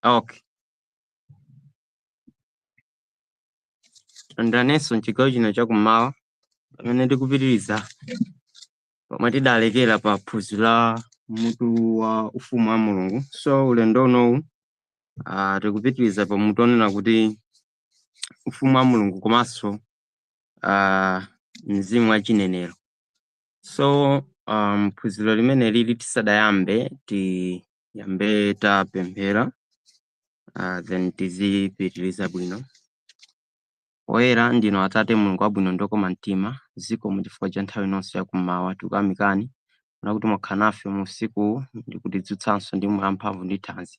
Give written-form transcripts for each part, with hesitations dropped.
Okay. Ndaneso nchigawo chino chakummawa pamene tikupitiriza pomwe tidalekera pa phunziro la mutu wa ufumu wa Mulungu. So ulendo unowu tikupitiriza pa mutu onena kuti ufumu wa Mulungu komanso mzimu wa chinenero. So phunziro limene lili tisadayambe tiyambe tapemphera then tizipitiriza bwino. Oyera ndinu Atate Mulungu wabwino ndokoma mtima, zikomo chifukwa cha nthawi nonse yakummawa tikuyamikani kuti mwakhala nafe mu usiku ndi kutidzutsanso ndi moyo wamphamvu ndi thanzi.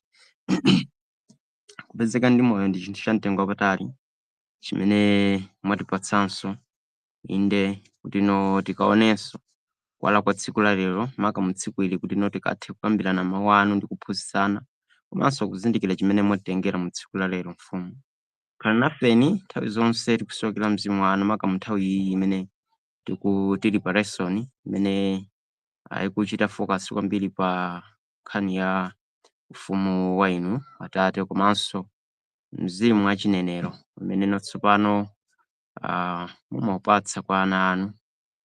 Kupezeka ndi moyo ndi chinthu cha mtengo wapatali chimene mwatipatsanso inde kuti tikaonenso kuwala kwa tsiku la lero maka mu tsiku ili kuti tikathe kukambirana mawu anu ndi kuphunzitsana komanso kuzindikira chimene mwatitengera mu tsiku la lero. Mfumu khala nafeni nthawi zonse tikusokera mzimu wanu maka mu nthawi iyi imene tili pa lesson imene ikuchita focus kwambiri pa nkhani ya ufumu wa inu Atate komanso mzimu wa chinenero umene tsopano mumaupatsa kwa ana anu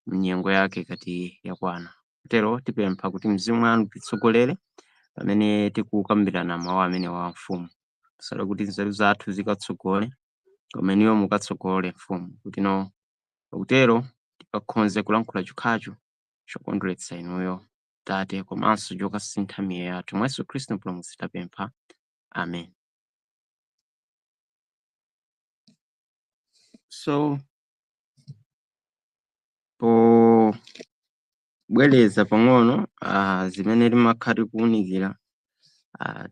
mnyengo yake kati yakwana. Kotero tipempha kuti mzimu wanu titsogolere pamene tikukambirana mawu amene wa mfumu. Sala kuti nzeru zathu zikatsogole koma inuyo mukatsogole mfumu kuti kutero tikakhonze kulankhula chokhacho chokondweretsa inuyo Tate komanso chokasintha miyoyo yathu. Mwa Yesu Khristu mpulumutsi tapempha. Amen. So pobwereza pang'ono zimene timakhala tikuwunikira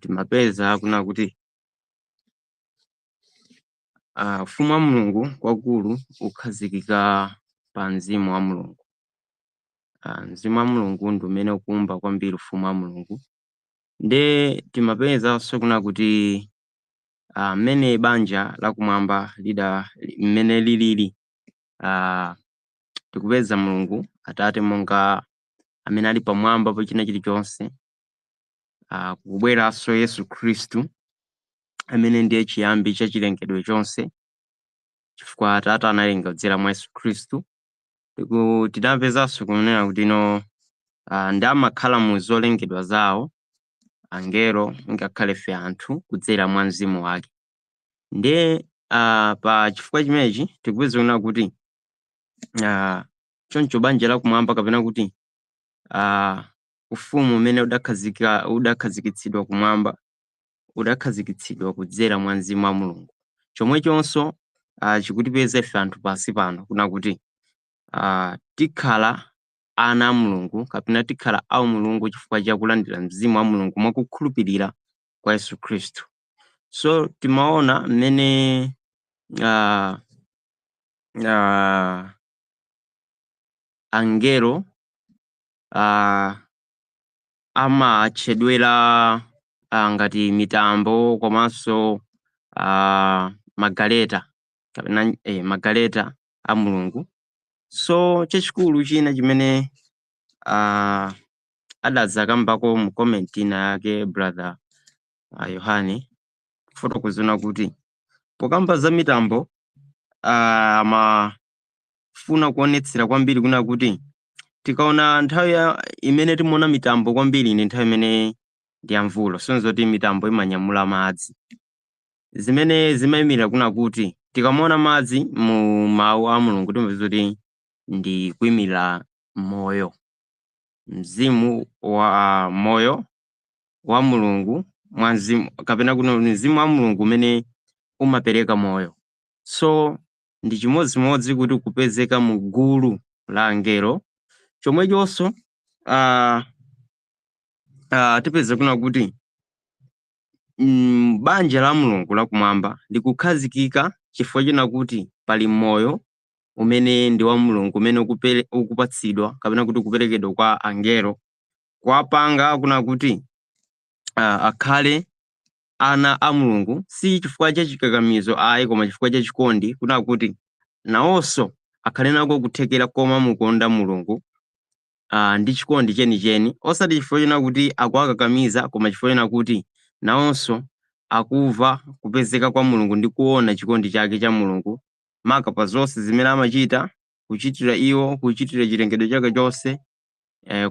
timapeza kuna kuti ufumu wa Mulungu kwakulu ukhazikika pa mzimu wa Mulungu. Mzimu wa Mulungu ndi umene ukumba kwambiri ufumu wa Mulungu. Nde timapezanso kuna kuti mmene banja lakumwamba mmene lilili tikupeza Mulungu Atate monga amene ali pamwamba pa china chilichonse, kubweranso Yesu Khristu amene ndiye chiyambi cha chilengedwe chonse chifukwa Atate analenga kudzera mwa Yesu Khristu. Tinapezanso kunena kuti ndi amakhala mu zolengedwa zawo angelo ngakhale fe anthu kudzera mwa mzimu wake. Nde pa chifukwa chimenechi tikupeza kunena kuti choncho banja lakumwamba kapena kuti ufumu umene udakhazikitsidwa kumwamba udakhazikitsidwa kudzera mwa mzimu wa Mulungu. Chomwechonso chikutipeza ife anthu pansi pano kuna kuti tikhala ana a Mulungu kapena tikhala awu Mulungu chifukwa cha kulandira mzimu wa Mulungu mwakukhulupirira kwa Yesu Khristu. So timaona mmene angelo amatchedwera ngati mitambo komanso magaleta kapena magaleta a Mulungu. So chachikulu china chimene adazakambako mu comment yake brother Yohane kufotokozana kuti pokamba za mitambo amafuna kuonetsera kwambiri kuna kuti tikaona nthawi imene timaona mitambo kwambiri ni nthawi imene ndi ya mvula. Sonzo kuti mitambo imanyamula madzi zimene zimayimira kuna kuti tikamaona madzi mu mawu a Mulungu timapeza kuti ndi kuyimira moyo, mzimu wa moyo wa Mulungu mwa mzimu kapena kuno mzimu wa Mulungu umene umapereka moyo. So ndi chimodzimodzi kuti kupezeka mu gulu la angelo. Chomwechonso tipeza kuna kuti banja la Mulungu lakumwamba likukhazikika chifukwa china kuti pali moyo umene ndi wa Mulungu umene ukupatsidwa kapena kuti kuperekedwa kwa angelo kwapanga kuna kuti akhale ana a Mulungu, si chifukwa cha chikakamizo ayi koma chifukwa cha chikondi kuna kuti nawonso akhale nako kuthekera koma mukonda Mulungu ndi chikondi chenicheni, osati chifukwa china kuti akuwakakamiza koma chifukwa china kuti nawonso akuva kupezeka kwa Mulungu ndi kuona chikondi chake cha Mulungu maka pa zonse zimene amachita, kuchitira iwo, kuchitira chilengedwe chake chonse,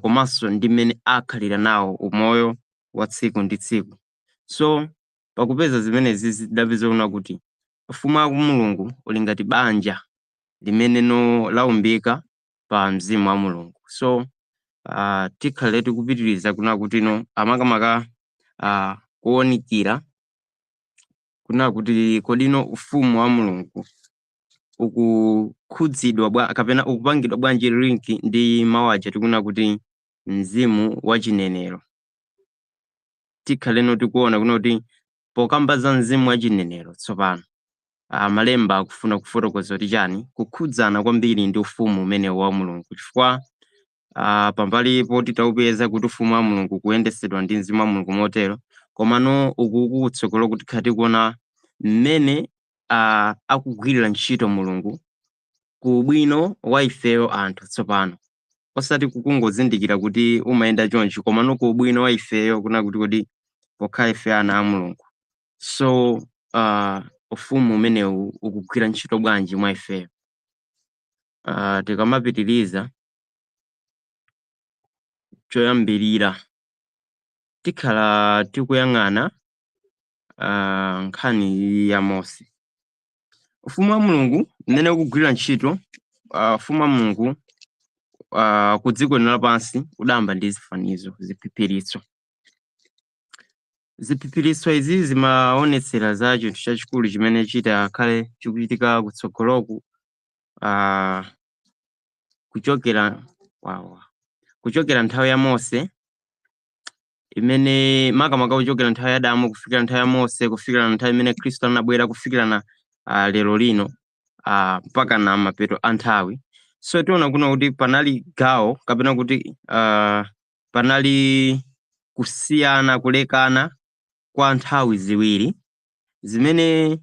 komanso ndi mmene akhalira nawo umoyo wa tsiku ndi tsiku. So pakupeza zimenezi zidapeza kuti ufumu wa Mulungu uli ngati banja limene laumbika pa mzimu wa Mulungu. So tikhale tikupitiriza kuna kuti amakamaka kuonikira kuna kuti kodino ufumu wa Mulungu ukukhudzidwa kapena ukupangidwa bwanji linki ndi mawaja tikuna kuti mzimu wa chinenero. Tikhale tikuona kuna kuti pokamba za mzimu wa chinenero tsopano malemba akufuna kufotokoza kuti chani kukhudzana kwambiri ndi ufumu umene wa Mulungu, chifukwa pambalipo titaupeza kuti ufumu wa Mulungu kuyendesedwa ndi mzimu wa Mulungu motero, komano ukukutsogolo kuti khati kuona mmene akugwirira ntchito Mulungu ku bwino wa ifeyo anthu tsopano, osati kukungozindikira kuti umayenda chonchi, komano ku bwino wa ifeyo kuna kuti pokhala ife ana a Mulungu. So ufumu umenewu ukugwira ntchito bwanji mwa ifeyo. Tikamapitiriza choyambirira tikhala tikuyang'ana nkhani ya Mose. Ufumu wa Mulungu mmene ukugwirira ntchito, ufumu wa Mulungu ku dziko lino lapansi udayamba ndi zifanizo, ziphiphiritso. Ziphiphiritso izi zimaonetsera za chinthu chachikulu chimene chitakhale chikuchitika kutsogoloku, kuchokera nthawi ya Mose imene makamaka kuchokera nthawi ya Adamu kufikira nthawi ya Mose kufikira nthawi imene Khristu anabwera kufikira na lero lino mpaka na mapeto a nthawi. So tiona kuna kuti panali gawo kapena kuti panali kusiyana kulekana kwa nthawi ziwiri zimene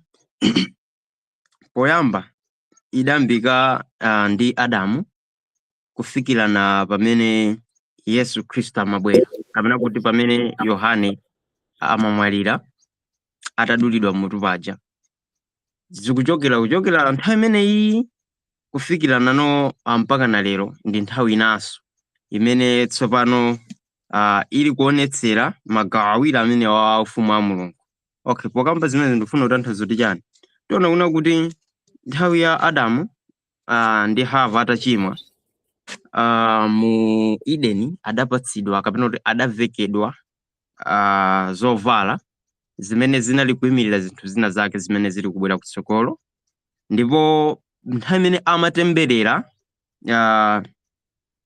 poyamba idambika ndi Adamu kufikira na pamene Yesu Khristu amabwera, kapena kuti pamene Yohane amamwalira atadulidwa mutu paja. Kuchokera nthawi imeneyi kufikira nano mpaka na lero ndi nthawi inanso imene tsopano ili kuonetsera magawo awiri amene wa ufumu wa Mulungu. Okay, pokambira zimene ndifuna kutanthauza kuti chani, tiona kuna kuti nthawi ya Adamu ndi Hava atachimwa, mu Edeni adapatsidwa kapena kuti adavekedwa zovala zimene zinali kuyimirira zinthu zina zake zimene zili kubwera kutsogolo, ndipo nthawi imene amatemberera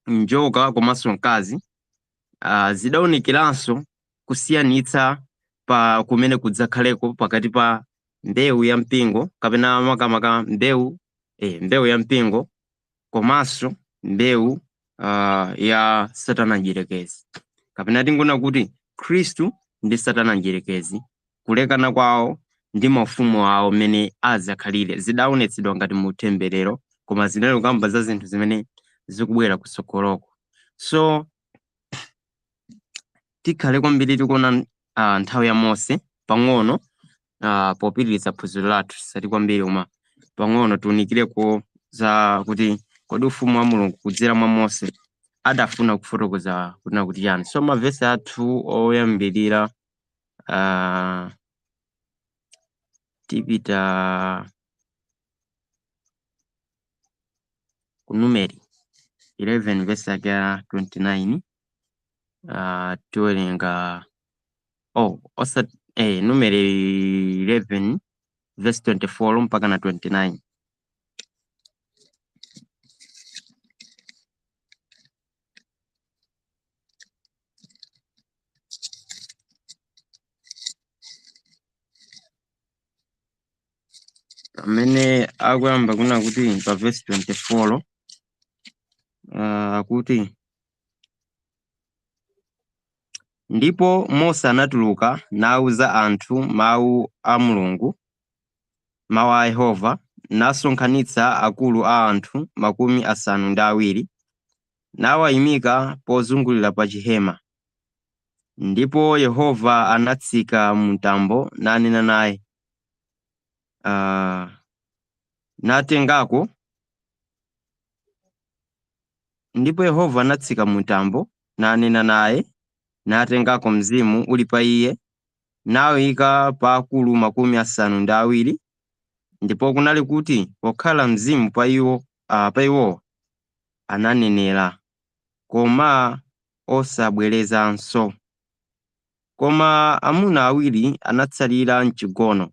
njoka komanso mkazi zidaonekeranso kusiyanitsa pa kumene kudzakhaleko pakati pa mbewu ya mpingo kapena makamaka mbewu ya mpingo komanso mbewu ya Satana njerekezi, kapena tingona kuti Khristu ndi Satana njerekezi. Kulekana kwawo ndi maufumu awo mmene azakhalire zidaonetsedwa ngati mu temberero, koma zinali kukamba za zinthu zimene zikubwera kutsogoloko. So tikhale kwambiri tikuona nthawi ya Mose pang'ono, popitiriza phunziro lathu sati kwambiri koma pang'ono tiunikireko za kuti kodi ufumu wa Mulungu kudzera mwa Mose adafuna kufotokoza kuna kuti chani. So mavesi athu oyambirira tipita ku Numeri 11 verse yake ya 29, tiwerenga Numeri 11 verse 24 mpaka na 29. Amene akuyamba kuna kuti pa verse 24 akuti ndipo Mose anatuluka nauza anthu mawu a Mulungu, mawu a Yehova, nasonkhanitsa akulu a anthu 70 nawayimika pozungulira pa chihema. ndipo Yehova anatsika mu mtambo nanena naye, natengako. Ndipo Yehova anatsika mu mtambo nanena naye, natengako mzimu uli pa iye, nawuyika pa akulu 70, ndipo kunali kuti pokhala mzimu pa iwo ananenera, koma osabwerezanso. Koma amuna awiri anatsalira mchigono,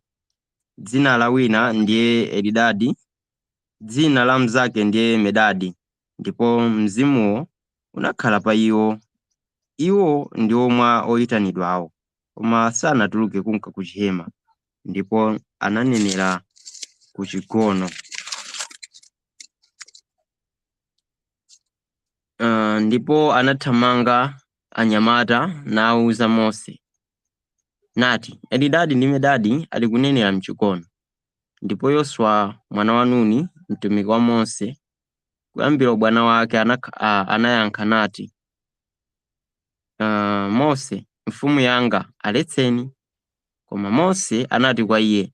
dzina la wina ndiye Elidadi, dzina la mnzake ndiye Medadi, ndipo mzimuwo unakhala pa iwo. Iwo ndi omwe oyitanidwawo, koma sanatuluke kunka ku chihema, ndipo ananenera ku chigono. Ndipo anathamanga anyamata nawuza Mose, nati, Elidadi ndi Medadi ali kunenera mchigono. Ndipo Yoswa mwana wa Nuni, mtumiki wa Mose, kuyambira ubwana wake, anayankha nati, Mose, mfumu yanga, aletseni. Koma Mose anati kwa iye,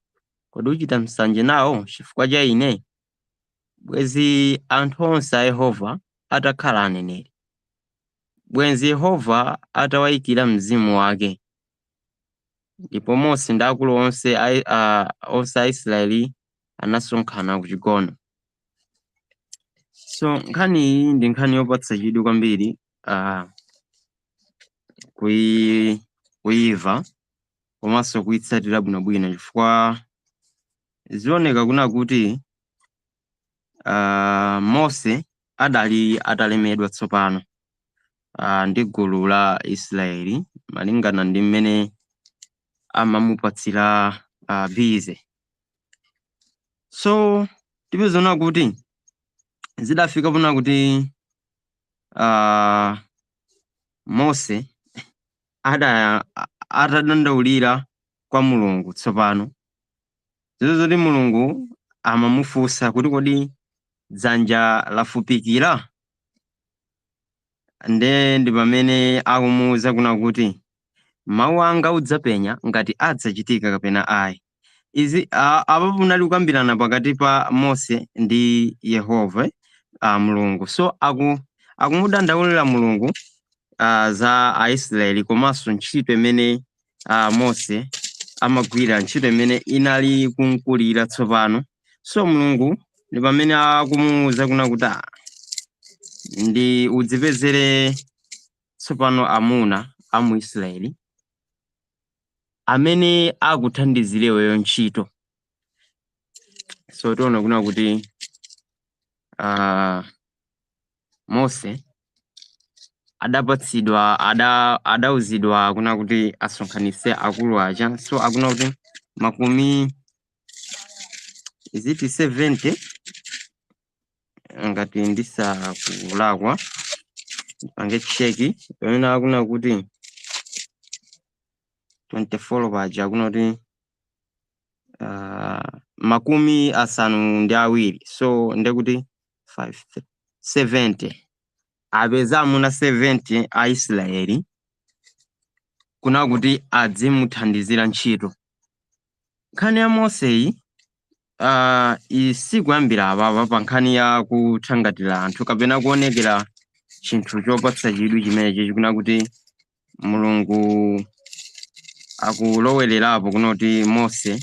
kodi uchita msanje nawo chifukwa cha ine? Bwenzi anthu onse a Yehova atakhala aneneri, bwenzi Yehova atawayikira mzimu wake. Ndipo Mose ndi akulu onse a Israeli anasonkhana ku chigono. So nkhani iyi ndi nkhani yopatsa chidwi kwambiri kuyiva komanso kuyitsatira bwinobwino, chifukwa zioneka kuna kuti Mose adali atalemedwa tsopano ndi gulu la Israeli malingana ndi mmene amamupatsira bize. So tipezona kuti zidafika pona kuti Mose atadandaulira kwa Mulungu tsopano, zoti Mulungu amamufunsa kuti kodi dzanja lafupikira? Ndi pamene akumuwuza kuna kuti mawu anga udzapenya ngati adzachitika kapena ayi. Izi apo punali kukambirana pakati pa Mose ndi Yehova Mulungu. So akumudandaulira Mulungu za Aisraeli komanso ntchito imene Mose amagwira, ntchito imene inali kunkulira tsopano. So Mulungu ndi pamene akumuwuza kuna kuti ndi udzipezere tsopano amuna a mu Israeli amene akuthandizire weyo ntchito. So tiona kuna kuti Mose adawuzidwa kuna kuti asonkhanitse akulu aja. So akuna kuti makumi 70 ngati ndisakulakwa pange cheki, pamene akuna kuti 24 paja akuna kuti makumi 70. So ndekuti 70 apeza amuna 70 a Israeli kuna kuti adzimuthandizira ntchito. Nkhani ya Mose isikuyambira apapa pa nkhani ya kuthangatira anthu kapena kuonekera chinthu chopatsa chidwi chimenechi chikuna kuti Mulungu akulowererapo kunoti Mose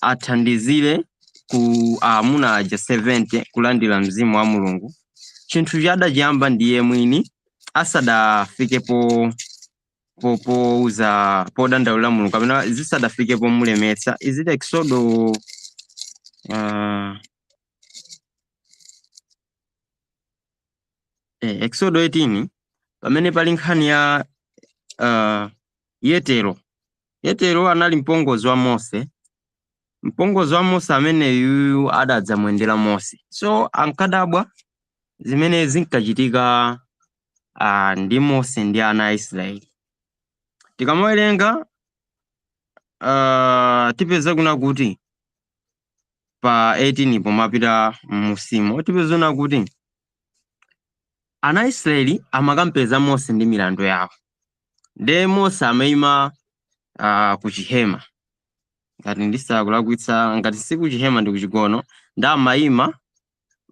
athandizire ku amuna aja 70 kulandira mzimu wa Mulungu. Chinthu chadachiyamba ndiye mwini asadafike pouza podandaulira Mulungu kapena zisadafike pomulemetsa. Iziti Exodo Exodo 18 pamene pali nkhani ya Yetero anali mpongozi wa Mose. Mpongozi wa Mose ameneyu adadzamwendera Mose. So ankadabwa zimene zinkachitika ndi Mose ndi ana a Israeli. Tikamawerenga tipeza kuna kuti pa 18 pomapita musimo tipezona kuti ana Israeli amakampeza Mose ndi milandu yawo. nde Mose amayima ku chihema, ngati ndisakulakwitsa, ngati si ku chihema ndi ku chigono, ndi amayima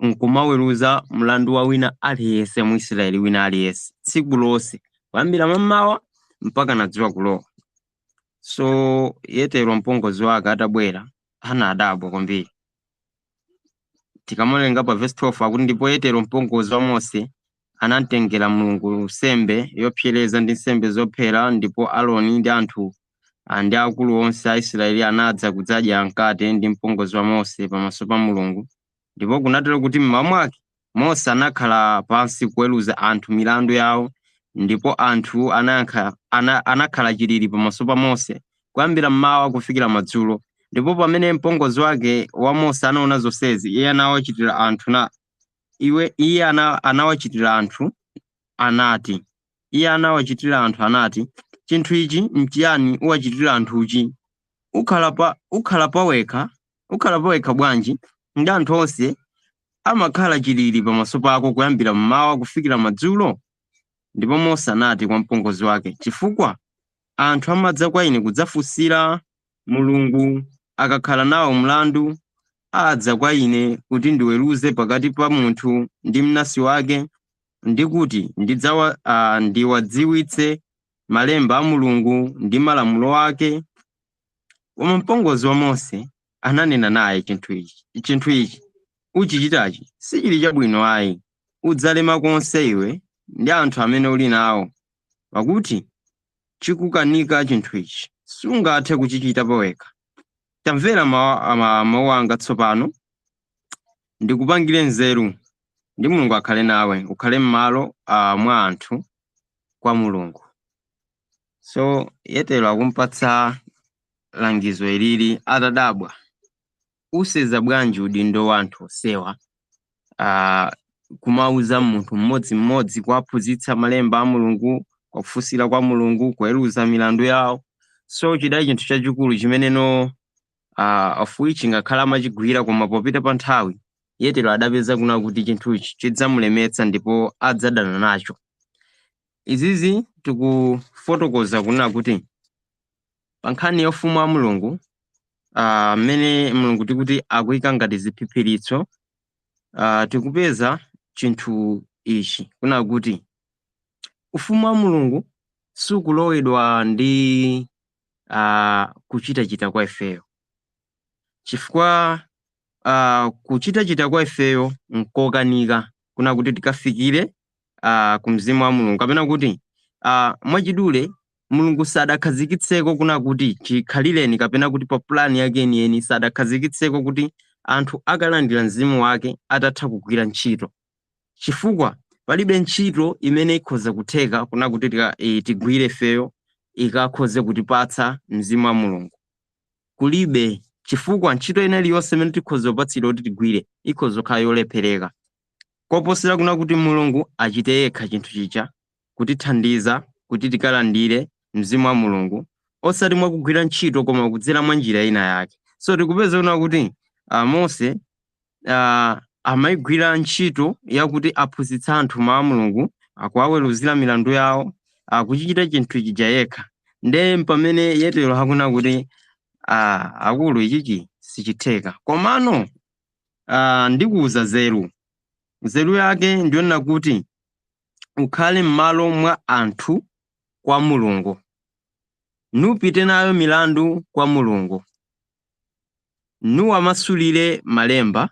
nkumaweruza mlandu wa wina aliyense mu Israeli, wina aliyense tsiku lonse kuyambira mammawa mpaka nadzuwa kulowa. So Yetero mpongozi wake atabwera anadabwa kwambiri. Tikamawerenga pa verse 12 akuti ndipo Yetero mpongozi wa Mose anamtengera Mulungu nsembe yopsereza ndi nsembe zophera, ndipo Aaroni ndi anthu ndi akulu onse a Israeli anadza kudzadya mkate ndi mpongozi wa Mose pamaso pa Mulungu. Ndipo kunatero kuti mmawa mwake Mose anakhala pansi kuweruza anthu milandu yawo, ndipo anthu anakhala chilili pamaso pa Mose kuyambira mmawa kufikira madzulo. Ndipo pamene mpongozi wake wa Mose anaona zonsezi, iye anawachitira anthu anati, chinthu ichi nchiyani uwachitira anthuchi? ukhala pawekha bwanji? Ndi anthu onse amakhala chilili pamaso pako kuyambira mmawa kufikira madzulo. Ndipo Mose anati kwa mpongozi wake, chifukwa anthu amadza kwa ine kudzafunsira Mulungu, akakhala nawo mlandu adza kwa ine kuti ndiweruze pakati pa munthu ndi mnansi wake, ndi kuti ndiwadziwitse malemba a Mulungu ndi malamulo ake. Koma mpongozi wa Mose ananena naye, chinthu ichi uchichitachi sichili chabwino ayi, udzalema konse iwe ndi anthu amene uli nawo, pakuti chikukanika chinthu ichi sungathe kuchichita pawekha. Tamvera mawu anga tsopano, ndikupangire nzeru, ndi Mulungu akhale nawe, ukhale m'malo mwa anthu kwa Mulungu. So Yetero akumpatsa langizo ilili atadabwa, useza bwanji udindo wa anthu osewa kumauza munthu mmodzimmodzi, kuwaphunzitsa malemba a Mulungu, kufunsira kwa Mulungu, kuweruza milandu yawo. So chidali chinthu chachikulu chimeneno afuwi chingakhala amachigwira, koma popita pa nthawi Yetero adapeza kuna kuti chinthu ichi chidzamulemetsa ndipo adzadana nacho. Izizi tikufotokoza kunena kuti pa nkhani ya ufumu wa Mulungu, mmene Mulungu tikuti akuyika ngati ziphiphiritso, tikupeza chinthu ichi kuna kuti ufumu wa Mulungu sukulowedwa ndi kuchitachita kwa ifeyo, chifukwa kuchitachita kwa ifeyo nkokanika kuna kuti tikafikire ku mzimu wa Mulungu, kapena kuti mwachidule Mulungu sadakhazikitseko kuna kuti chikhalireni, kapena kuti pa plani yake yeniyeni sadakhazikitseko kuti anthu akalandira mzimu wake atatha kugwira ntchito, chifukwa palibe ntchito imene ikhoza kutheka kuna kuti tigwire ifeyo ikakhoze kutipatsa mzimu wa Mulungu. Kulibe, chifukwa ntchito ina iliyonse imene tikhoza kupatsidwa kuti tigwire ikhoza kukhala yolephereka, koposera kuna kuti Mulungu achite yekha chinthu chicha kutithandiza kuti tikalandire mzimu wa Mulungu, osati mwakugwira ntchito koma kudzera mwa njira ina yake. So tikupeza kuna kuti Mose amayigwira ntchito yakuti aphunzitsa anthu mawu a Mulungu, akuwaweruzira milandu yawo, akuchichita chinthu chija yekha. Nde pamene Yetero hakuna kuti akulu ichichi sichitheka. Komano ndikuuza nzeru yake ndiyonena kuti ukhale m'malo mwa anthu kwa Mulungu, nupite nayo milandu kwa Mulungu, nuwamasulire malemba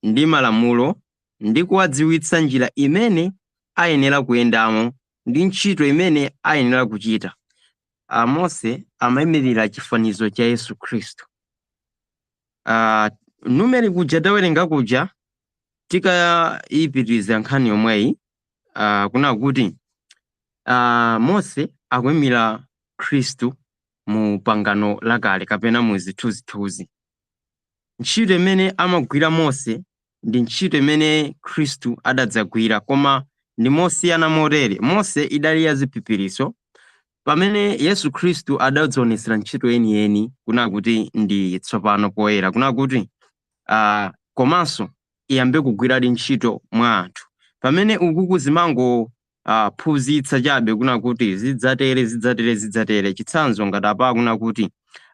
ndi malamulo, ndi kuwadziwitsa njira imene ayenera kuyendamo ndi ntchito imene ayenera kuchita. Mose amayimirira chifanizo cha Yesu Khristu. Numeri kuja tawerenga kuja tikayipitiriza nkhani yomweyi, kuna kuti Mose akuyimira Khristu mu pangano lakale kapena mu zithunzithunzi. Ntchito imene amagwira Mose ndi ntchito imene Khristu adadzagwira, koma ndi mosiyana motere. Mose idali ya ziphiphiritso, pamene Yesu Khristu adadzionetsera ntchito yeniyeni kuna kuti ndi tsopano poyera, kuna kuti komanso iyambe kugwiradi ntchito mwa anthu. Pamene ukuku zimango phunzitsa chabe kuna kuti zidzatere chitsanzo ngati apa kuna kuti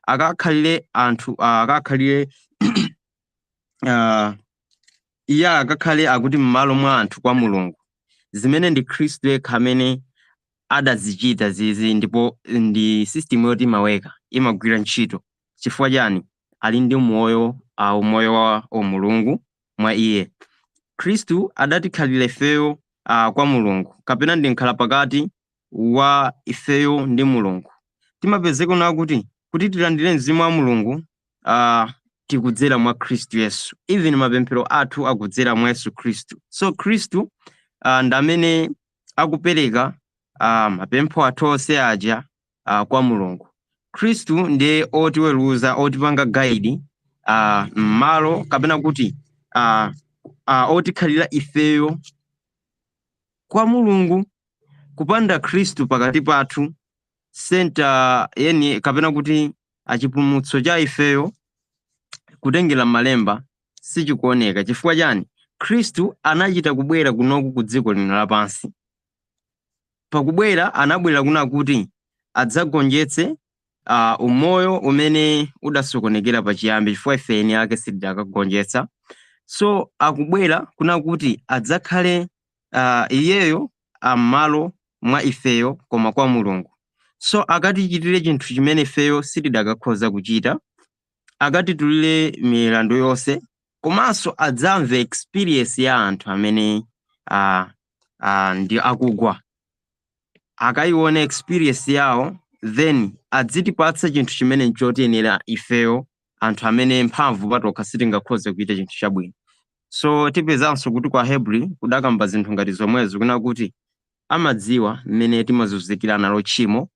akakhalire anthu akakhalire iye akakhale akuti m'malo mwa anthu kwa Mulungu, zimene ndi Khristu yekha amene adazichita zizi, ndipo ndi system yoti imagwira ntchito. Chifukwa chani? Ali ndi moyo wa Mulungu mwa iye. Khristu adatikhalira ifeyo kwa Mulungu, kapena ndi nkhala pakati wa ifeyo ndi Mulungu. Timapezeka na kuti tilandire mzimu wa Mulungu tikudzera mwa Khristu Yesu. Even mapemphero athu akudzera mwa Yesu Khristu. So Khristu ndi amene akupereka mapempho athu onse aja kwa Mulungu. Khristu ndiye otiweruza, otipanga guide m'malo kapena kuti otikhalira ifeyo kwa Mulungu. Kupanda Khristu pakati pathu, senta yeni kapena kuti achipulumutso cha ifeyo kutengera malemba sichikuoneka. Chifukwa chani? Khristu anachita kubwera kunoku ku dziko lino lapansi. Pakubwera anabwera kuna kuti adzagonjetse umoyo umene udasokonekera pachiyambi, chifukwa ife eni ake sitidakagonjetsa. So akubwera kuna kuti adzakhale iyeyo m'malo mwa ifeyo koma kwa Mulungu. So akatichitire chinthu chimene ifeyo sitidakakhoza kuchita, akatitulire milandu yonse, komanso adzamve experience ya anthu amene ndi akugwa. Akayione experience yawo, then adzitipatsa chinthu chimene nchotiyenera ifeyo anthu amene mphamvu patokha sitingakhoze kuita chinthu chabwino. So tipezanso kuti kwa Hebrew kudakamba zinthu ngati zomwezo, kuna kuti amadziwa mmene timazunzikira nalo tchimo,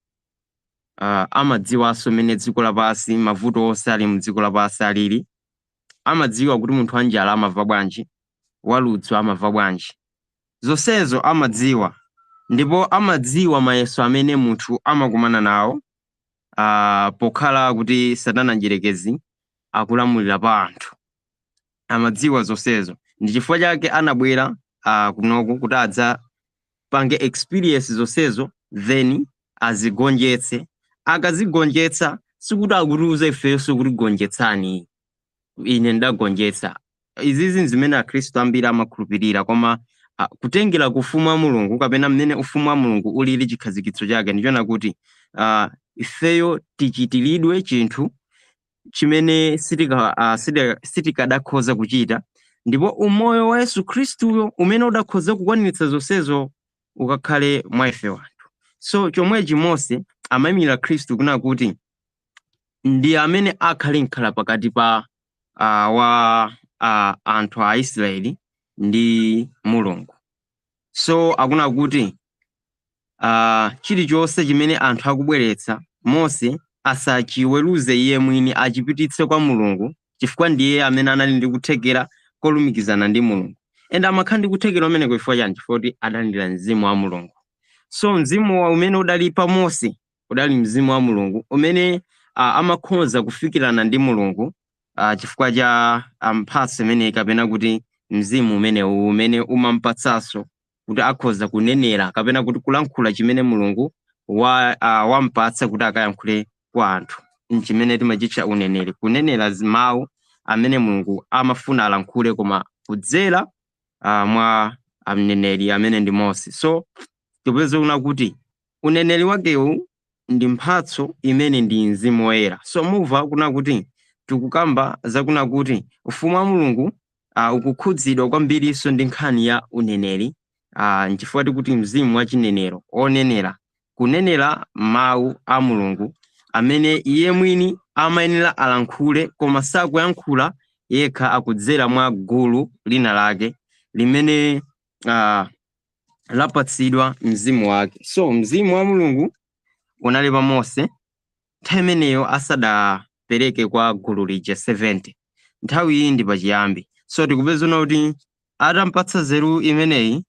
amadziwanso mmene dziko lapansi, mavuto onse ali mdziko lapansi alili. Amadziwa kuti munthu wanjala amava bwanji, waludzu amava bwanji. Zonsezo amadziwa, ndipo amadziwa mayeso amene munthu amakumana nawo pokhala kuti Satana njerekezi akulamulira pa anthu. Amadziwa zonsezo. Ndi chifukwa chake anabwera kunoku kuti adzapange experience zonsezo, then azigonjetse. Akazigonjetsa sikuti akutiuza ifeyo sikuti gonjetsani, ine ndagonjetsa. Izizi zimene akhristu ambiri amakhulupirira, koma kutengera kufumu wa Mulungu kapena mmene ufumu wa Mulungu ulili chikhazikitso chake ndichona kuti ifeyo tichitiridwe chinthu chimene sitikadakhoza kuchita, ndipo umoyo wa Yesu Khristuyo umene udakhoza kukwaniritsa zonsezo ukakhale mwa ife wanthu. So chomwechi Mose amayimira Khristu kuna kuti ndi amene akhale nkhala pakati pa anthu a Israeli ndi Mulungu. So akuna kuti chilichonse chimene anthu akubweretsa Mose asachiweruze iye mwini, achipititse kwa Mulungu, chifukwa ndiye amene anali ndi kuthekera kolumikizana ndi Mulungu. Enda amakhala ndi kuthekera umene chifukwa chani? Chifukwa kuti analandira mzimu wa Mulungu. So mzimu wa umene udali pa Mose udali mzimu wa Mulungu umene amakhoza kufikirana ndi Mulungu chifukwa cha mphatso imene kapena kuti mzimu umene umampatsanso kuti akhoza kunenera kapena kuti kulankhula chimene Mulungu wampatsa kuti akayankhule kwa anthu. Chimene timachitcha uneneri, kunenera mawu amene Mulungu amafuna alankhule koma kudzera mwa mneneri amene ndi Mose. So tipeza kuna kuti uneneri wakewu ndi mphatso imene ndi mzimu woyera. So muva kuna kuti tikukamba zakuna kuti ufumu wa Mulungu ukukhudzidwa kwambiriso ndi nkhani ya uneneri, nchifukwa kuti mzimu wa chinenero onenera, kunenera mawu a Mulungu amene iye mwini amayenera alankhule koma sakuyankhula yekha, akudzera mwa gulu lina lake limene lapatsidwa mzimu wake. So mzimu wa Mulungu unali pa Mose nthawi imeneyo asadapereke kwa gulu lija 70. Nthawi iyi ndi pachiyambi. So tikupeza kuti atampatsa nzeru imeneyi,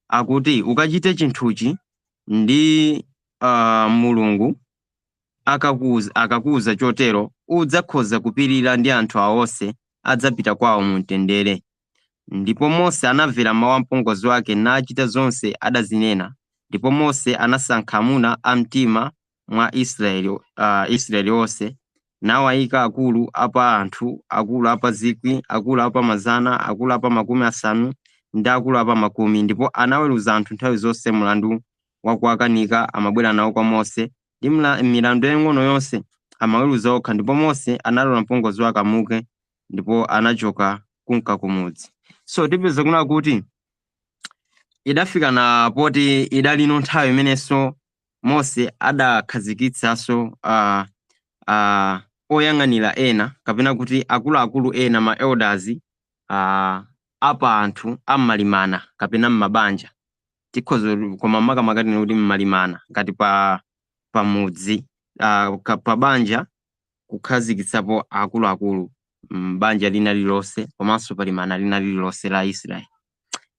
akuti ukachite chinthuchi ndi Mulungu akakuza chotero udzakhoza kupirira ndi anthu awonse adzapita kwawo mumtendere. ndipo Mose anamvera mawu a mpongozi wake nachita zonse adazinena. Ndipo Mose anasankha amuna a mtima mwa Israeli onse, nawayika akulu apa anthu, akulu apa 1,000, akulu apa 100, akulu apa 50 ndi akulu apa 10, ndipo anaweruza anthu nthawi zonse. Mlandu wakuwakanika amabwera nawo kwa Mose, ndi milandu yaying'ono yonse amaweruza okha. Ndipo Mose analola mpongozi wake amuke, ndipo anachoka kunka kumudzi. So tipeza kuna kuti idafika na poti idalino nthawi imenenso Mose adakhazikitsanso oyang'anira ena kapena kuti akuluakulu ena ma elders apa anthu ammalimana kapena mmabanja, tikhoza koma makamaka kuti mmalimana ngati pa mudzi pa banja kukhazikitsapo akuluakulu banja lina lilonse komanso palimana lina lilonse la Israeli.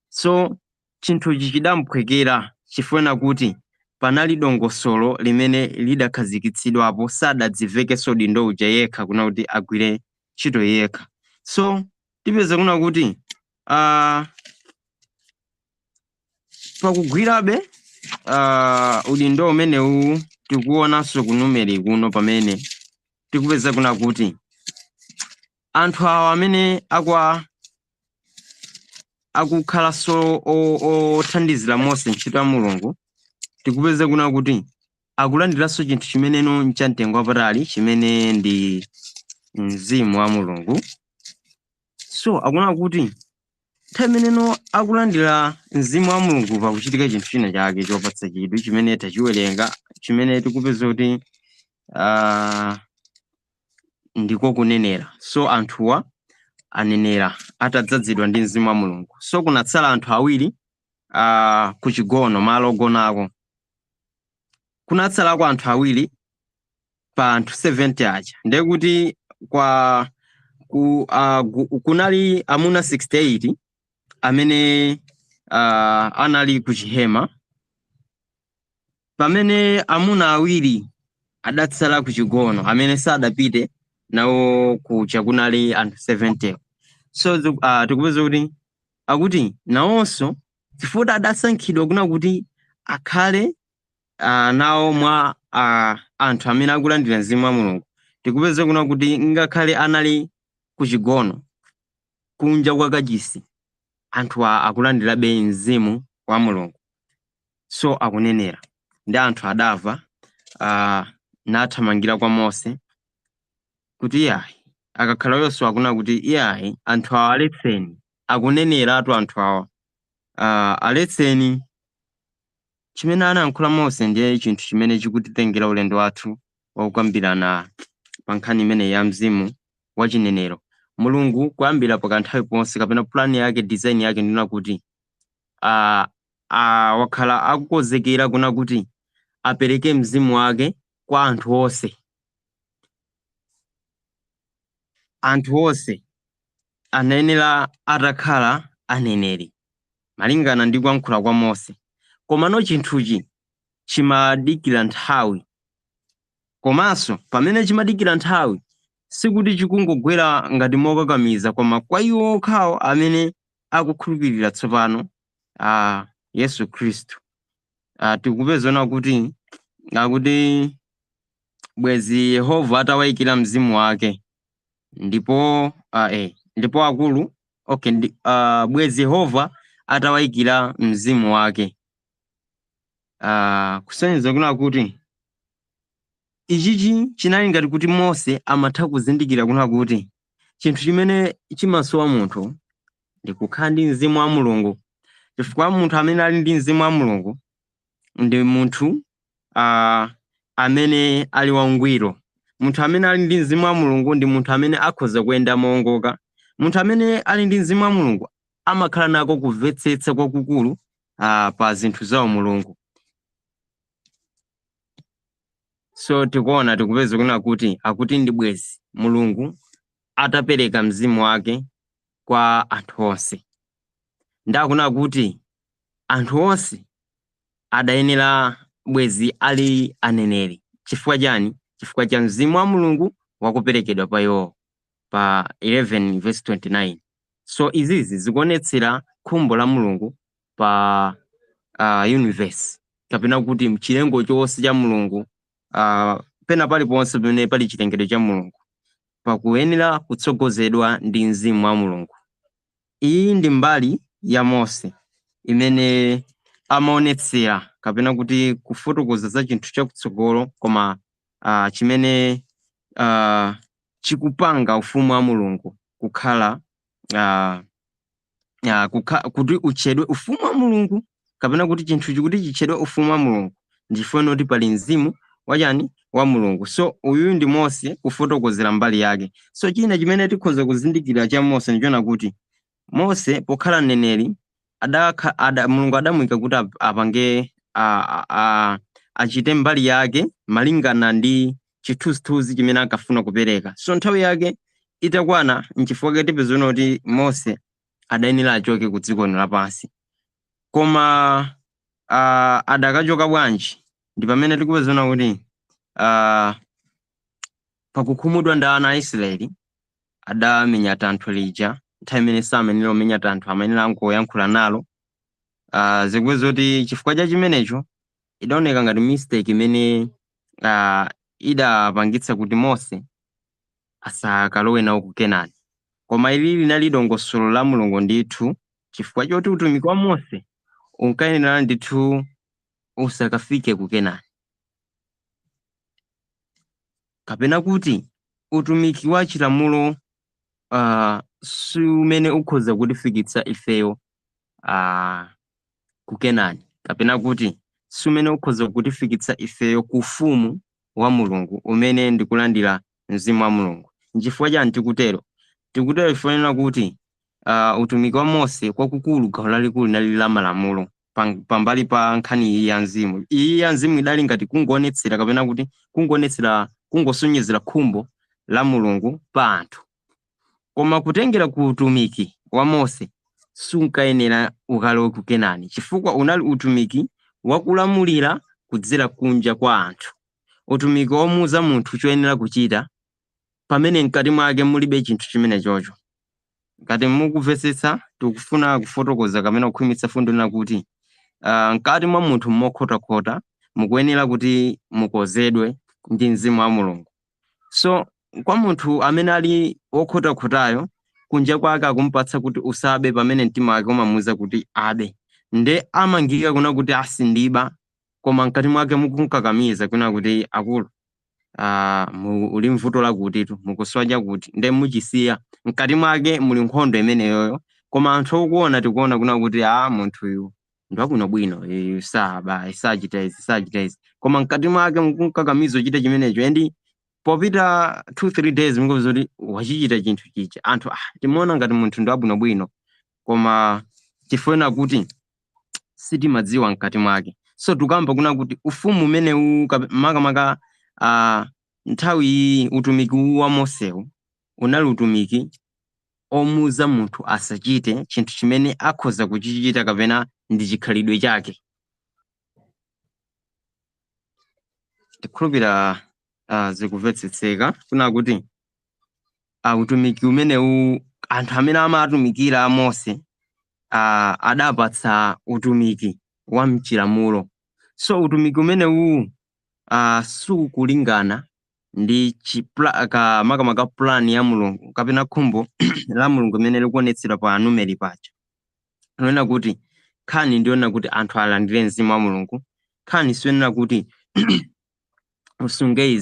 So chinthuchi chidamphwekera chifuna kuti panali dongosolo limene lidakhazikitsidwapo, sadadziveke dindo uja yekha kuna kuti agwire ntchito yekha. So tipeza kuna kuti pakugwirabe udindo umenewu tikuonanso kunumeri kuno pamene tikupeza kuna kuti anthu awa amene akukhalanso othandizira Mose ntchito ya Mulungu, tikupeza kuna kuti akulandiranso chinthu chimeneno nchamtengo wapatali chimene ndi mzimu wa Mulungu. So akuna kuti nthawi imeneno akulandira mzimu wa Mulungu pakuchitika chinthu china chake chopatsa chidwi chimene tachiwerenga, chimene tikupeza kuti ndiko kunenera. So anthuwa anenera atadzazidwa ndi mzimu wa Mulungu. So kunatsala anthu awiri ku chigono, malo ogonako kunatsalako anthu awiri pa anthu 70 aja. Ndiye kuti kunali amuna 68 amene anali ku chihema, pamene amuna awiri adatsala ku chigono amene sadapite nawo kucha kunali anthu 70. So tikupeza kuti akuti nawonso chifukwa adasankhidwa kuna kuti akhale nawo mwa anthu amene akulandira mzimu wa Mulungu, tikupeza kuna kuti ngakhale anali ku chigono kunja kwa kachisi, anthu akulandirabe mzimu wa Mulungu. So akunenera ndi anthu adava nathamangira kwa Mose kuti iyayi akakhala Yoswa akuna kuti iyayi anthu awa aletseni, akuneneratu anthu awa aletseni. Chimene anayankhula Mose ndiye chinthu chimene chikutitengera ulendo wathu wakukambirana pa nkhani imene ya mzimu wa chinenero. Mulungu kuyambira pakanthawi ponse kapena plan yake, design yake ndina kuti wakhala akukonzekera kuna kuti apereke mzimu wake kwa anthu onse. Anthu onse anayenera atakhala aneneri malingana ndi kuyankhula kwa Mose. Komano chinthuchi chimadikira nthawi, komanso pamene chimadikira nthawi sikuti chikungogwera ngati mokakamiza, koma kwa iwo okhawo amene akukhulupirira tsopano Yesu Khristu. Tikupezana kuti bwezi Yehova atawayikira mzimu wake, ndipo akulu bwezi Yehova atawayikira mzimu wake, kusonyeza kuna kuti ichichi chinali ngati kuti Mose amatha kuzindikira kuna kuti chinthu chimene chimasowa munthu ndi kukhala ndi mzimu wa Mulungu. Chifukwa munthu amene ali ndi mzimu wa Mulungu ndi munthu amene ali wangwiro. Munthu amene ali ndi mzimu wa Mulungu ndi munthu amene akhoza kuyenda moongoka. Munthu amene ali ndi mzimu wa Mulungu amakhala nako kumvetsetsa kwakukulu pa zinthu za Mulungu. So tikuona tikupeza kuna kuti akuti ndi bwezi Mulungu atapereka mzimu wake kwa anthu onse. Ndakuna kuti anthu onse adayenera bwezi ali aneneri. Chifukwa chani? Chifukwa cha mzimu wa Mulungu wakuperekedwa pa iwo pa 11 verse 29. So izizi zikuonetsera khumbo la Mulungu pa universe kapena kuti mchilengo chonse cha Mulungu, pena paliponse pamene pali chilengedwe cha Mulungu pakuyenera kutsogozedwa ndi mzimu wa Mulungu. Iyi ndi mbali ya Mose imene amaonetsera kapena kuti kufotokoza za chinthu chakutsogolo koma chimene chikupanga ufumu wa Mulungu kukhala kuti uchedwe ufumu wa Mulungu kapena kuti chinthu chikuti chichedwe ufumu wa Mulungu ndifuna kuti pali mzimu wachani wa Mulungu. So uyu ndi Mose kufotokozera mbali yake. So china chimene tikhoza kuzindikira cha Mose ndichona kuti Mose pokhala mneneri Mulungu adamuyika kuti apange achite mbali yake malingana ndi chithunzithunzi chimene akafuna kupereka. So nthawi yake itakwana nchifukwa tipeza kuti Mose adayenera achoke ku dziko lapansi. Koma adakachoka bwanji ndi pamene tikupeza kuti pakukhumudwa ndi ana a Israeli adamenya Thanthwe lija nthawi imene samenera kumenya Thanthwe amenera angoyankhula nalo. Zikuweza kuti chifukwa cha chimenecho idaoneka ngati mistake imene idapangitsa kuti Mose asakalowe nawo ku Kenani. Koma ili linali dongosolo la Mulungu ndithu chifukwa choti utumiki wa Mose unkayenera ndithu usakafike ku Kenani. Kapena kuti utumiki wa chilamulo si umene ukhoza kutifikitsa ifeyo ku Kenani, kapena kuti si umene ukhoza kutifikitsa ifeyo ku ufumu wa Mulungu umene ndikulandira mzimu wa Mulungu. Nchifukwa chani tikutero ifanira kuti utumiki wa Mose kwakukulu gawo lalikulu linali la malamulo pambali pa nkhani iyi ya mzimu. Iyi ya mzimu idali ngati kungoonetsera kapena kuti kungosonyezera khumbo la Mulungu pa anthu. Koma kutengera ku utumiki wa Mose sunkayenera ukalowe ku Kenani chifukwa unali utumiki wakulamulira kudzera kunja kwa anthu. Utumiki womuuza munthu choyenera kuchita pamene mkati mwake mulibe chinthu chimene chocho. Ngati mukumvetsetsa tikufuna kufotokoza kapena kukhwimitsa fundo lina kuti mkati mwa munthu mokhotakhota mukuyenera kuti mukozedwe ndi mzimu wa Mulungu. So kwa munthu amene ali wokhotakhotayo kunja kwake akumpatsa kuti usabe pamene mtima wake umamuuza kuti abe, nde amangika kuna kuti asindiba, koma mkati mwake mukunkakamiza kuna kuti akulu uli mvuto lakutitu mukuswaja kuti nde muchisiya mkati mwake muli nkhondo imeneyoyo. Koma anthu okuona tikuona kuna kuti munthu uyu ndwakuno bwino isaba isachita izi, koma mkati mwake mukunkakamiza chita chimenecho. Endi popita 2-3 days mukuza kuti wachichita chinthu chicha anthu timuona ngati munthu ndwabwino bwino, koma tifuna kuti sitimadziwa mkati mwake. So tukamba kuna kuti ufumu umene makamaka nthawi iyi utumiki wa Mosewu unali utumiki omuuza munthu asachite chinthu chimene akhoza kuchichita kapena ndi chikhalidwe chake. Tikhulupira zikumvetsetseka kuna kuti utumiki umenewu anthu amene amatumikira a Mose adapatsa utumiki wa mchilamulo. So utumiki umenewu sukulingana ndi makamaka plan ya Mulungu kapena khumbo la Mulungu imene likuonetsedwa pa Anumeri paja. Nona kuti khani ndiona kuti anthu alandire mzimu wa Mulungu, khani siona kuti usunge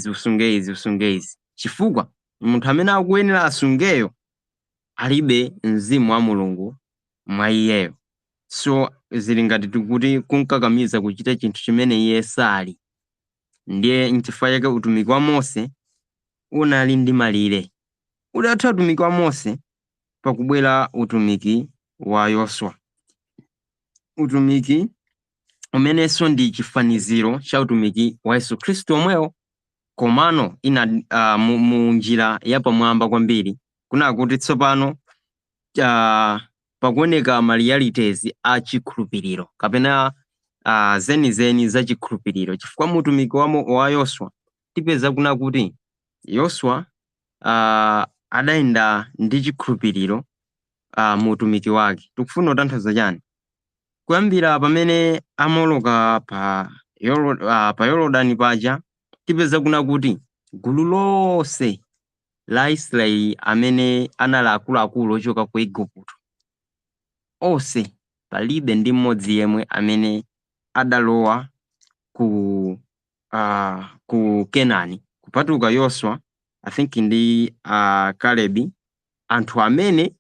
izi chifukwa munthu amene akuyenera asungeyo alibe mzimu wa Mulungu mwa iyeyo. So zili ngati tikuti kunkakamiza kuchita chinthu chimene iye sali. Ndiye nchifukwa chake utumiki wa Mose unali ndi malire. Udatha utumiki wa Mose pakubwera utumiki wa Yoswa, utumiki umenenso ndi chifaniziro cha utumiki wa Yesu Khristu omwewo, komano ina mu njira yapamwamba kwambiri. Kuna kuti tsopano pakuoneka realities a chikhulupiriro kapena zenizeni za chikhulupiriro. Chifukwa mu utumiki wa Yoswa tipeza kuna kuti Yoswa adayenda ndi chikhulupiriro mu utumiki wake. Tikufuna kutanthauza chani? Kuyambira pamene amoloka pa Yorodani paja tipeza kuna kuti gulu lonse la Israeli amene anali akuluakulu ochoka ku Igupto onse palibe ndi mmodzi yemwe amene adalowa ku Kenani kupatuka Yoswa, I think ndi Kalebi, anthu amene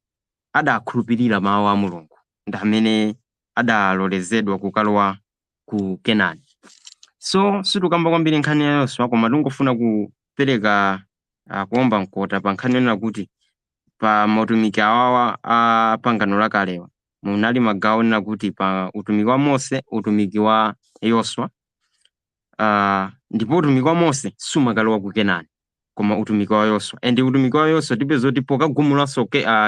adakhulupirira mawu a Mulungu ndi amene adalolezedwa kukalowa ku Kenani. So situkamba kwambiri nkhani ya Yoswa, koma tungofuna kupereka kuomba mkota pa nkhani yonena kuti pa mautumiki awawa a pangano lakalewa munali magawo onena kuti pa utumiki wa Mose, utumiki wa Yoswa, ndipo utumiki wa Mose sumakalowa ku Kenani koma utumiki wa Yoswa. And utumiki wa Yoswa tipeza kuti pokagumulanso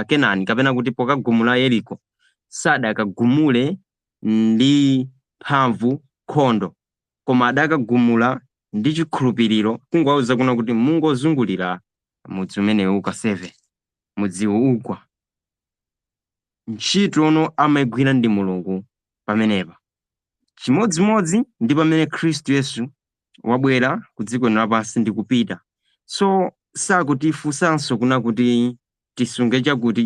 Kenani kapena kuti pokagumula Yeriko sadakagumule ndi mphamvu nkhondo, koma adakagumula ndi chikhulupiriro, kungawuza kuna kuti mungozungulira mudzi umenewu ka 7 mudziwo ugwa. Ntchito ono amaigwira ndi Mulungu pamenepa. Chimodzimodzi ndi pamene Khristu Yesu wabwera ku dziko lapansi ndi kupita. So sakutifunsanso kuna kuti tisunge chakuti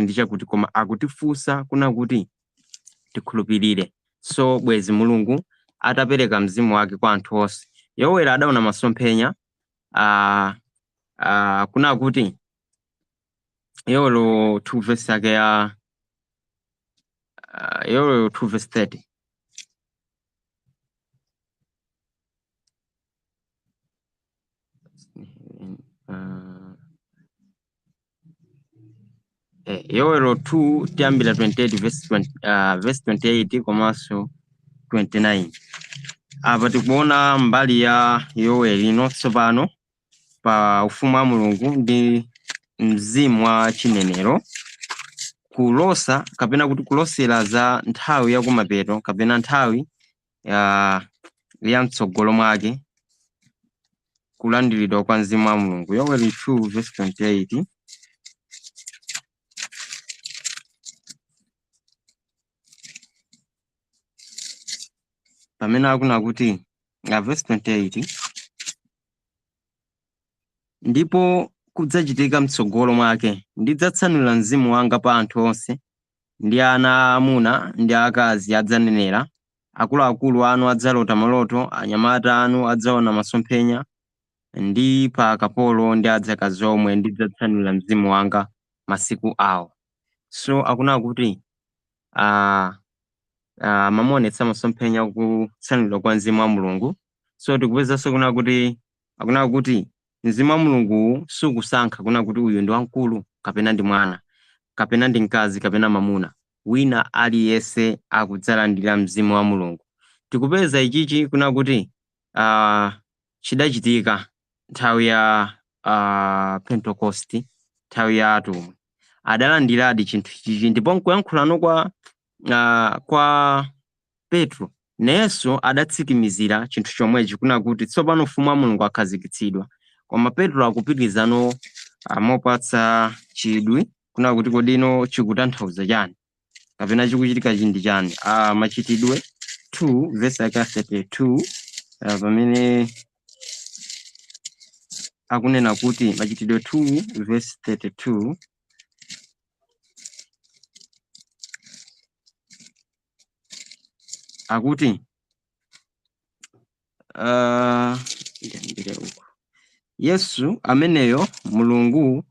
ndi chakuti, koma akutifunsa kuna kuti tikhulupirire. So bwezi Mulungu atapereka mzimu wake kwa anthu onse. Yoweli adaona masomphenya kuna kuti Yoweli 2 verse yake ya Yoweli 2 verse 30. Yoweli 2 tiyambira 28 verse 28 komanso 29. Apa tikuona mbali ya Yoweli notsopano pa ufumu wa Mulungu ndi mzimu wa chinenero, kulosa kapena kuti kulosera za nthawi ya kumapeto kapena nthawi ya mtsogolo mwake, kulandiridwa kwa mzimu wa Mulungu. Yoweli 2 verse 28. Pamene akuna kuti verse 28, ndipo kudzachitika mtsogolo mwake ndidzatsanulira mzimu wanga pa anthu onse, ndi ana amuna ndi akazi adzanenera, akuluakulu anu adzalota maloto, anyamata anu adzaona masomphenya, ndi pa akapolo ndi adzakazi omwe ndidzatsanulira mzimu wanga masiku awo. So akuna kuti mamuonetsa masomphenya kutsanulira kwa mzimu wa Mulungu. So tikupezanso kuna kuti akuna kuti mzimu wa Mulungu sukusankha kuna kuti uyu ndi wamkulu kapena ndi mwana kapena ndi mkazi kapena mamuna, wina aliyense akudzalandira mzimu wa Mulungu. Tikupeza ichichi kuna kuti chidachitika nthawi ya Pentecost, nthawi ya atumwi adalandiradi chinthu chichi, ndipo nkuyankhulano kwa Petro nenso adatsikimizira chinthu chomwechi kuna kuti tsopano ufumu wa Mulungu akhazikitsidwa. Koma Petro akupitizano mopatsa chidwi kuna kuti kodino chikutanthauza chani kapena chikuchitika chindi chani. Machitidwe 2 verse yake 32 pamene akunena kuti Machitidwe 2 verse 32 akuti Yesu ameneyo Mulungu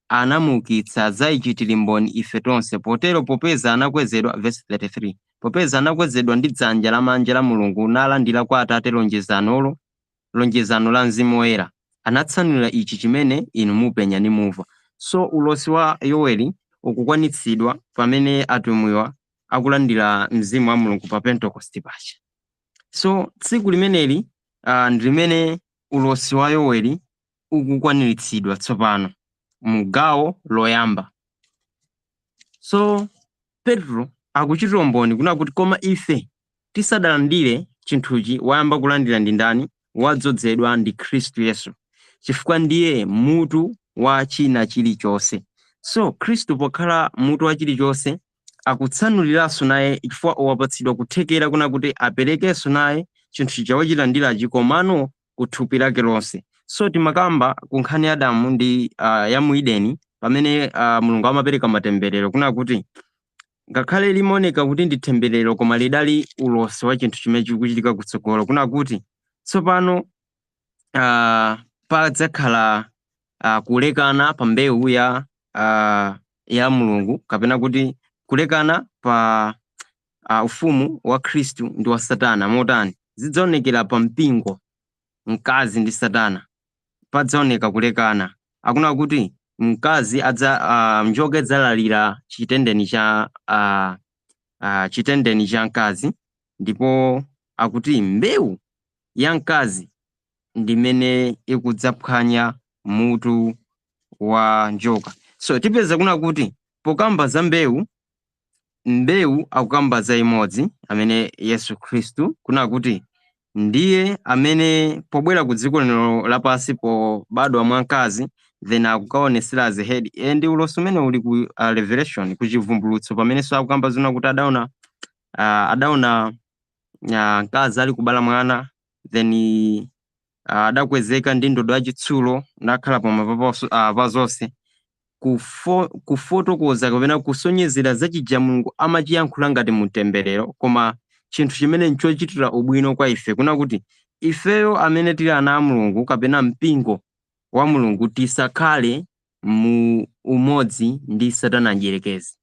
anamuukitsa zayichitira mboni ife tonse, potero popeza anakwezedwa, verse 33, popeza anakwezedwa ndi dzanja lamanja la Mulungu nalandira kwa Atate lonjezano la Mzimu Woyera, anatsanulira ichi chimene inu mupenya ndi mumva. So ulosi wa Yoweli ukukwanitsidwa pamene atumwiwa akulandira mzimu wa Mulungu pa Pentecost pacha. So tsiku limeneli ndi limene ulosi wa Yoweli ukukwaniritsidwa tsopano mugawo loyamba. So Petro akuchitira mboni kuna kuti koma ife tisadalandire chinthuchi wayamba kulandira ndi ndani? Wadzozedwa ndi Khristu Yesu, chifukwa ndiye mutu wa china chilichonse. So Khristu pokhala mutu wa chilichonse akutsanuliranso naye chifukwa wapatsidwa kuthekera kuna kuti aperekenso naye chinthu chawochilandirachi komano kuthupi lake lonse. So timakamba ku nkhani ya Adamu ndi ya mu Edeni pamene Mulungu amapereka matemberero kuna kuti ngakhale limaoneka kuti ndi temberero koma lidali ulosi wa chinthu chimene chikuchitika kutsogolo kuna kuti tsopano padzakhala kulekana pa mbewu ya Mulungu kapena kuti kulekana pa ufumu wa Khristu ndi wa Satana. Motani zidzaonekera pa mpingo mkazi ndi Satana padzaoneka kulekana akuna kuti mkazi njoka idzalalira chitendeni cha mkazi ndipo akuti mbewu ya mkazi ndimene ikudzaphwanya mutu wa njoka. So tipeza kuna kuti pokamba za mbewu akukamba za imodzi amene Yesu Khristu kuna kuti ndiye amene pobwera ku dziko lino lapansi pobadwa mwa mkazi then akukaonesera as head and ulosi umene uli ku Revelation ku chivumbulutso pamene so akukamba zina kuti adaona mkazi ali kubala mwana then adakwezeka ndi ndodo yachitsulo nakhala pa zonse kufotokoza kapena kusonyezera za chija Mulungu amachiyankhula ngati mutemberero koma chinthu chimene nchochitira ubwino kwa ife kuna kuti ifeyo amene tili ana a Mulungu kapena mpingo wa Mulungu tisakhale mu umodzi ndi Satana njerekezi.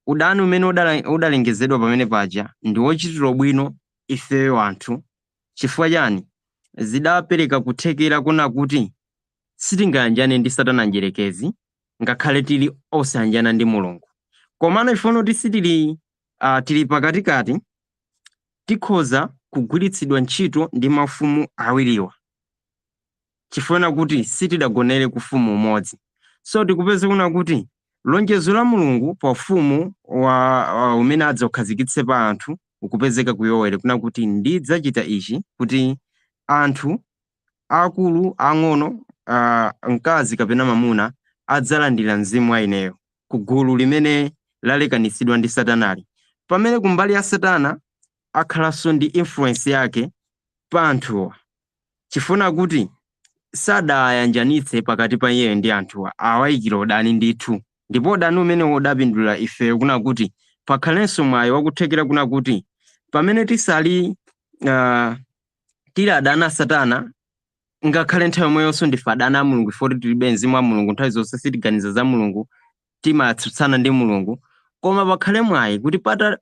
Udani umene udalengezedwa pamene paja ndi wochitira ubwino ifeyo anthu chifukwa chani zidapereka kuthekera kuna kuti sitingayanjane ndi Satana njerekezi ngakhale tili osayanjana ndi Mulungu komano ifono tisitili tili pakatikati tikhoza kugwiritsidwa ntchito ndi mafumu awiriwa chifukwa kuti sitidagonere ku ufumu umodzi. So tikupeza kuna kuti lonjezo la Mulungu pa ufumu wa umene adzakhazikitse pa anthu ukupezeka ku Yoweli kuna kuti ndidzachita ichi kuti anthu akulu ang'ono mkazi kapena mamuna adzalandira mzimu wa ineyo ku gulu limene lalekanisidwa ndi Satanali pamene kumbali ya Satana akhalanso ndi influence yake pa anthuwa chifuna kuti sadayanjanitse pakati pa iye ndi anthuwa awayikira udani ndithu ndipo udani umene wodapindulira ife kuna kuti pakhalenso mwayi wakuthekera kuna kuti pamene tisali tili adana Satana ngakhale nthawi yomweyonso ndife adana a Mulungu ifoti tilibe mzimu wa Mulungu nthawi zonse sitiganiza za Mulungu timatsutsana ndi Mulungu koma pakhale mwayi kuti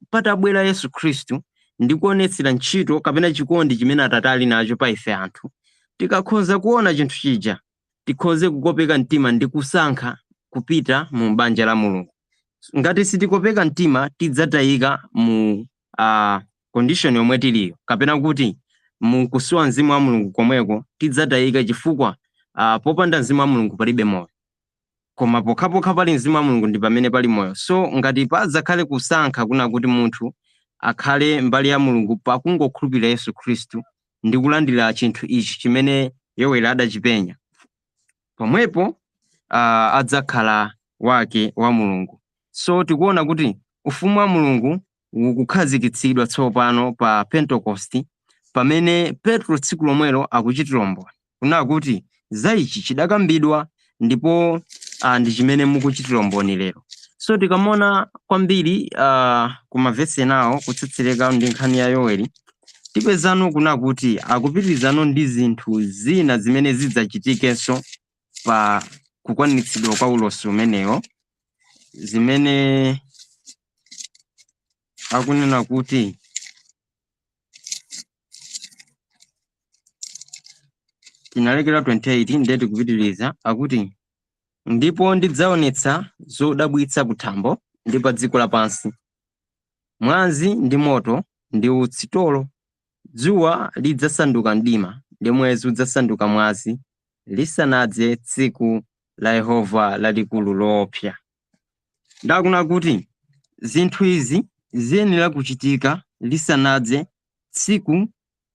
patabwera Yesu Khristu ndi kuonetsera ntchito kapena chikondi chimene Atate ali nacho pa ife anthu tikakhoza kuona chinthu chija tikhoze kukopeka mtima ndi kusankha kupita mu banja la Mulungu. Ngati sitikopeka mtima tidzatayika mu condition yomwe tiliyo kapena kuti mu kusowa mzimu wa Mulungu komweko tidzatayika chifukwa popanda mzimu wa Mulungu palibe moyo koma pokhapokha pali mzimu wa Mulungu ndi pamene pali moyo. So ngati padzakhale kusankha kuna kuti munthu akhale mbali ya Mulungu pakungokhulupirira Yesu Khristu ndi kulandira chinthu ichi chimene Yoweli adachipenya pomwepo adzakhala wake wa Mulungu. So tikuona kuti ufumu wa Mulungu ukukhazikitsidwa tsopano pa Pentecost pamene Petro tsiku lomwelo akuchitira umboni kuna kuti za ichi chidakambidwa ndipo ndi chimene mukuchitira umboni lero. So tikamona kwambiri kumavesi nawo kutsetsereka ndi nkhani ya Yoweli tipezano kuna kuti akupitirizano ndi zinthu zina zimene zidzachitikenso pa kukwanitsidwa kwa ulosi umenewo zimene akunena kuti tinalekera 28 ndeti kupitiriza akuti ndipo ndidzaonetsa zodabwitsa kuthambo ndi pa dziko lapansi mwazi ndi moto ndi utsitolo dzuwa lidzasanduka mdima ndi mwezi udzasanduka mwazi lisanadze tsiku la Yehova lalikulu loopsa. Ndakuna kuti zinthu izi ziyenera kuchitika lisanadze tsiku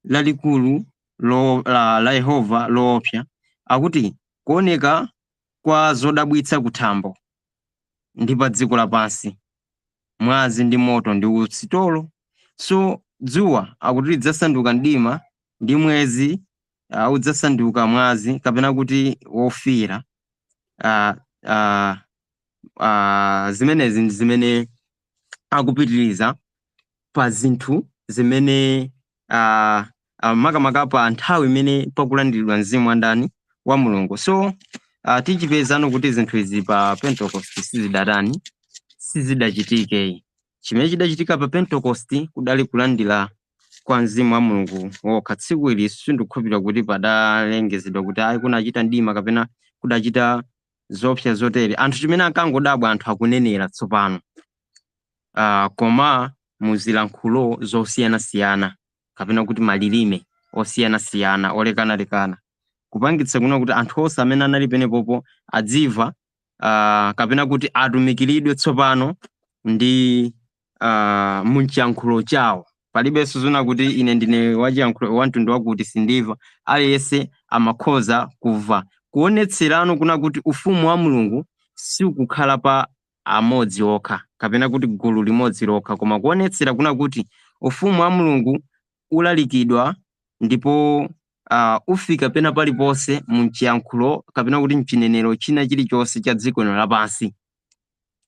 lalikulu la Yehova loopsa akuti kuoneka kwa zodabwitsa kuthambo ndi pa dziko lapansi, mwazi ndi moto ndi utsitolo. So dzuwa akuti lidzasanduka mdima ndi mwezi udzasanduka mwazi kapena kuti wofira. Zimenezi ndi zimene akupitiriza pa zinthu zimene makamaka pa nthawi imene pakulandiridwa mzimu wandani wa Mulungu. So tichipezano kuti zinthu izi pa Pentecost sizidachitike. Chimene chidachitika pa Pentecost kudali kulandira kwa mzimu wa Mulungu wokha. Tsiku ili sindikukhulupirira kuti padalengezedwa kuti ayi kunachita mdima kapena kudachita zopsa zotere. Anthu chimene akangodabwa anthu akunenera tsopano, koma muzilankhulo zosiyanasiyana kapena kuti malilime osiyanasiyana olekanalekana kupangitsa kuna kuti anthu onse amene anali penepopo adziva kapena kuti atumikiridwe tsopano ndi munchiyankhulo chawo. Palibenso zina kuti ine ndine wachiyankhulo wamtundu wakuti sindiva. Aliyense amakhoza kuva, kuonetserano kuna kuti ufumu wa Mulungu sikukhala pa amodzi okha kapena kuti gulu limodzi lokha, koma kuonetsera kuna kuti ufumu wa Mulungu ulalikidwa ndipo ufika pena paliponse munchiyankhulo kapena kuti mchinenero china chilichonse cha dziko lino lapansi,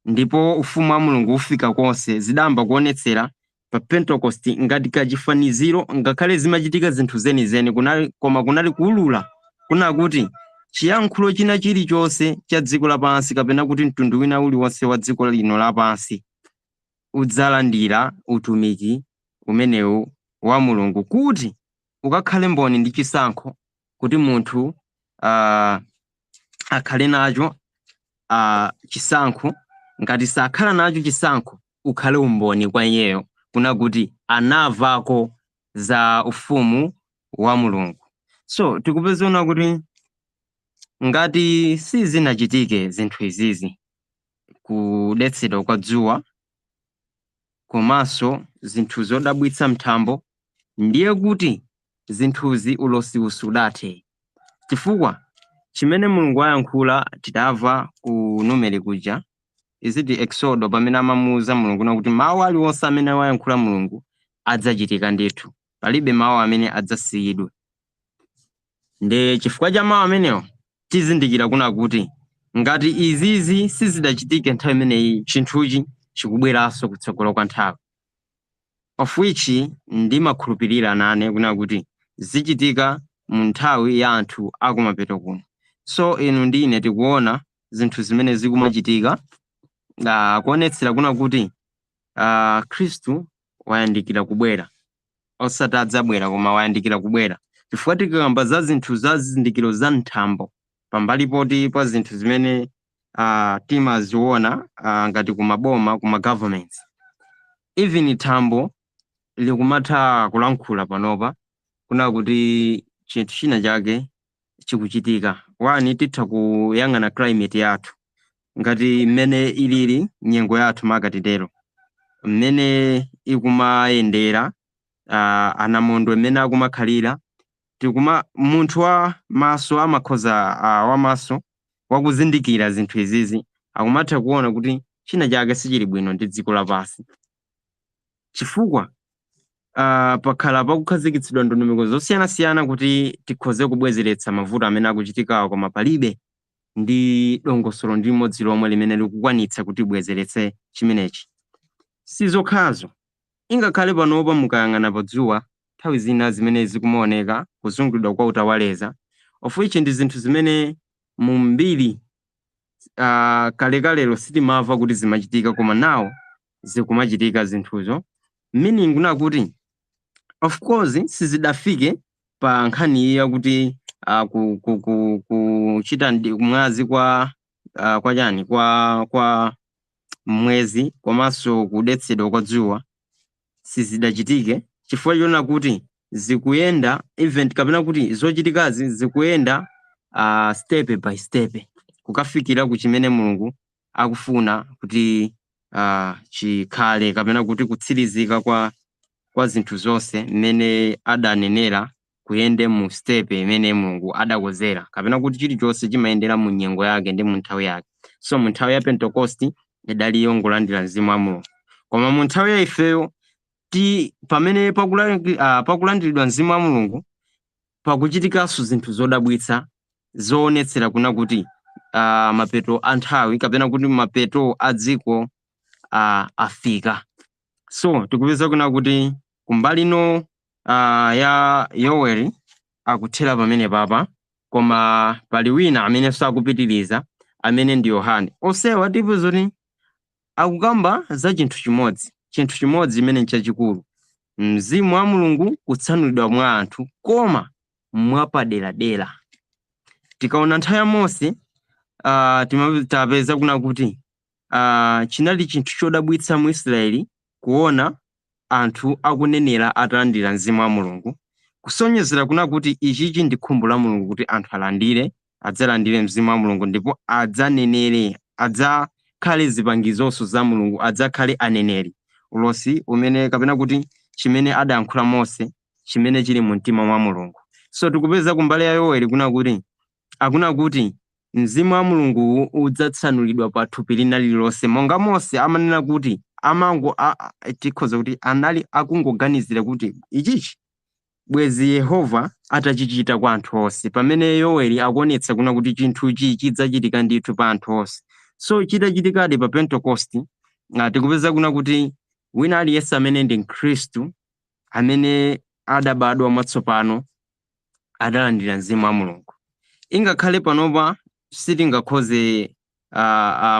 ndipo ufumu wa Mulungu ufika konse. Zidamba kuonetsera pa Pentecost ngati kachifaniziro, ngakhale zimachitika zinthu zenizeni koma kunali kuulula kuna kuti chiyankhulo china chilichonse cha dziko lapansi kapena kuti mtundu wina uliwonse wa dziko lino lapansi udzalandira utumiki umenewu wa Mulungu, kuti ukakhale mboni ndi chisankho kuti munthu akhale nacho chisankho. Ngati sakhala nacho chisankho, ukhale umboni kwa iyeyo kuna kuti anavako za ufumu wa Mulungu. So tikupezana kuti ngati sizinachitike zinthu izizi, kudetsedwa kwa dzuwa komanso zinthu zodabwitsa mthambo, ndiye kuti zinthuzi ulosi usudathe. Chifukwa chimene Mulungu wayankhula tidamva ku Numeri kuja, iziti Exodo, pamene amamuuza Mulungu na kuti mawu aliwonse amene wayankhula Mulungu adzachitika ndithu, palibe mawu amene adzasiyidwe. Nde chifukwa cha mawu amenewo tizindikira kuna kuti ngati izizi sizidachitike nthawi imeneyi, chinthuchi chikubweranso kutsogolo kwa nthawi, of which ndimakhulupirira nane kuna kuti zichitika mu nthawi ya anthu akumapeto kuno. So inu ndi ine tikuona zinthu zimene zikumachitika, kuonetsera kuna kuti Khristu wayandikira kubwera, osati adzabwera koma wayandikira kubwera. Chifukwa tikamba za zinthu za zizindikiro za mthambo pambali poti pa zinthu zimene timaziona ngati kumaboma, kuma governments, even thambo likumatha kulankhula panopa kuna kuti chinthu china chake chikuchitika. Wani titha kuyang'ana climate yathu ngati mmene ilili nyengo yathu makatitero, mmene ikumayendera, anamondo mmene akumakhalira. Munthu wa maso amakhoza wamaso wakuzindikira zinthu izizi akumatha kuona kuti china chake sichili bwino ndi dziko lapansi, chifukwa pakhala pakukhazikitsidwa ndondomeko zosiyanasiyana kuti tikhoze kubwezeretsa mavuto amene akuchitikawo, koma palibe ndi dongosolo ndi limodzi lomwe limene likukwanitsa kuti bwezeretse chimenechi. Sizokhazo, ingakhale panopa mukayang'ana pa dzuwa nthawi zina zimene zikumaoneka kuzungulidwa kwa utawaleza, of which ndi zinthu zimene mu mbiri kalekalero sitimava kuti zimachitika, koma nawo zikumachitika zinthuzo. Meaning kuna kuti of course sizidafike pa nkhani yakuti kuchita mwazi kwa chani kwa mwezi komanso kudetsedwa kwa dzuwa sizidachitike, chifukwa chona kuti zikuyenda event kapena kuti zochitikazi zikuyenda step by step kukafikira ku chimene Mulungu akufuna kuti chikhale, kapena kuti kutsirizika kwa zinthu zonse mmene adanenera kuyende mu step imene Mulungu adakozera, kapena kuti chilichonse chimayendera mu nyengo yake ndi mu nthawi yake. So mu nthawi ya Pentecost idali yongolandira mzimu wa Mulungu. Koma mu nthawi ya ifeyo pamene pakulandiridwa mzimu wa Mulungu pakuchitikanso zinthu zodabwitsa zoonetsera kuna kuti mapeto a nthawi kapena kuti mapeto a dziko afika. So tikupeza kuna kuti kumbali ino ya Yoweli akuthera pamene papa, koma pali wina amene sakupitiriza amene ndi Yohane. Onsewa tipeza kuti akukamba za chinthu chimodzi imene nchachikulu, mzimu wa Mulungu kutsanulidwa mwa anthu koma mwapaderadera. Tikaona nthawi ya Mose tapeza kuna kuti chinali chinthu chodabwitsa mu Israeli kuona anthu akunenera atalandira mzimu wa Mulungu, kusonyezera kuna kuti ichichi ndi khumbo la Mulungu kuti anthu adzalandire mzimu wa Mulungu ndipo adzanenere, adzakhale zipangizonso za Mulungu, adzakhale aneneri, ulosi umene kapena kuti chimene adayankhula Mose chimene chili mu mtima mwa Mulungu. So tikupeza kumbali ya Yoweli akuna kuti mzimu wa Mulungu udzatsanulidwa pa thupi lina lililonse, monga Mose amanena kuti tikhoza kuti anali akungoganizira kuti ichichi bwezi Yehova atachichita kwa anthu onse, pamene Yoweli akuonetsa kuna kuti chinthuchi chidzachitika ndithu pa anthu onse. So chitachitikadi pa Pentecost, tikupeza kuna kuti wina aliyense amene ndi Mkhristu amene adabadwa mwatsopano adalandira mzimu wa Mulungu. Ingakhale panopa sitingakhoze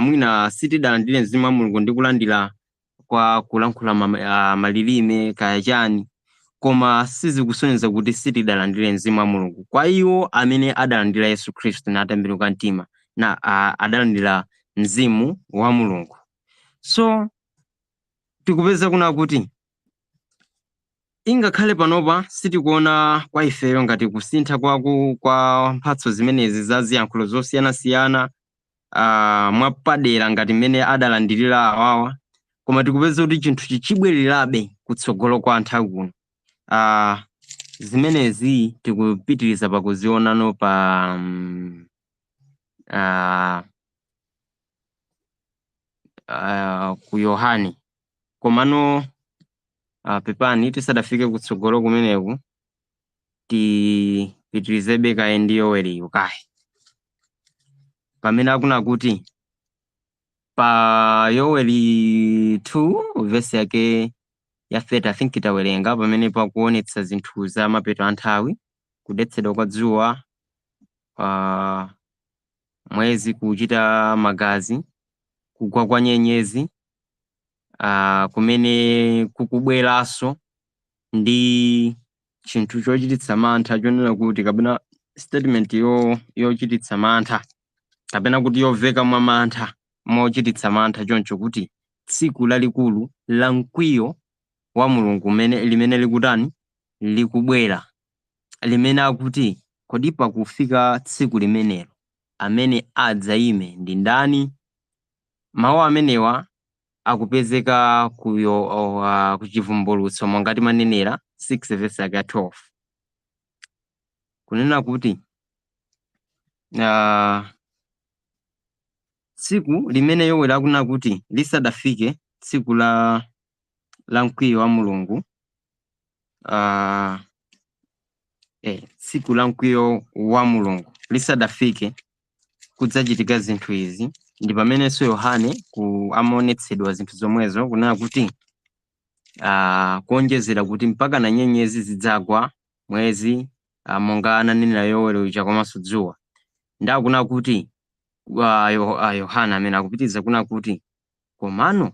mwina sitidalandire mzimu wa Mulungu ndi kulandira kwa kulankhula malilime kaya chani, koma sizikusonyeza kuti sitidalandire mzimu wa Mulungu. Kwa iwo amene adalandira Yesu Khristu natembenuka mtima na adalandira mzimu wa Mulungu. So tikupeza kuna kuti ingakhale panopa sitikuona kwa ifeyo ngati kusintha kwa mphatso zimenezi za ziyankhulo zosiyanasiyana mwapadera ngati mmene adalandirira awawa, koma tikupeza kuti chinthu chichibwererabe kutsogolo kwa nthawi kuno. Zimenezi tikupitiriza pakuzionano pa ku Yohane, komano pepani tisadafike kutsogolo kumeneku tipitirizebe kaye ndi Yoweli kaye, pamene akuna kuti pa Yoweli 2 verse yake ya 30 I think itawerenga, pamene pakuonetsa zinthu za mapeto a nthawi, kudetsedwa kwa dzuwa, mwezi kuchita magazi, kugwa kwa nyenyezi, kumene kukubweranso ndi chinthu chochititsa mantha chonena kuti kapena statement yochititsa mantha kapena kuti yoveka mwa mantha mochititsa mantha choncho, kuti tsiku lalikulu la mkwiyo wa Mulungu limene likutani likubwera, limene akuti kodi pakufika tsiku limenelo amene adzayime ndi ndani. Mawu amenewa akupezeka ku Chivumbulutso mongati manenera 6 verse yake 12, kunena kuti tsiku limene Yoweli akuna kuti lisadafike tsiku la mkwiyo wa Mulungu, tsiku la mkwiyo wa Mulungu lisadafike kudzachitika zinthu izi, ndi pamenenso Yohane amaonetsedwa zinthu zomwezo, kunena kuti kuonjezera kuti mpaka na nyenyezi zidzagwa, mwezi monga ananenera Yoweli uja, komanso dzuwa. Ndakuna kuti Yohane amene akupitiriza kuna kuti komano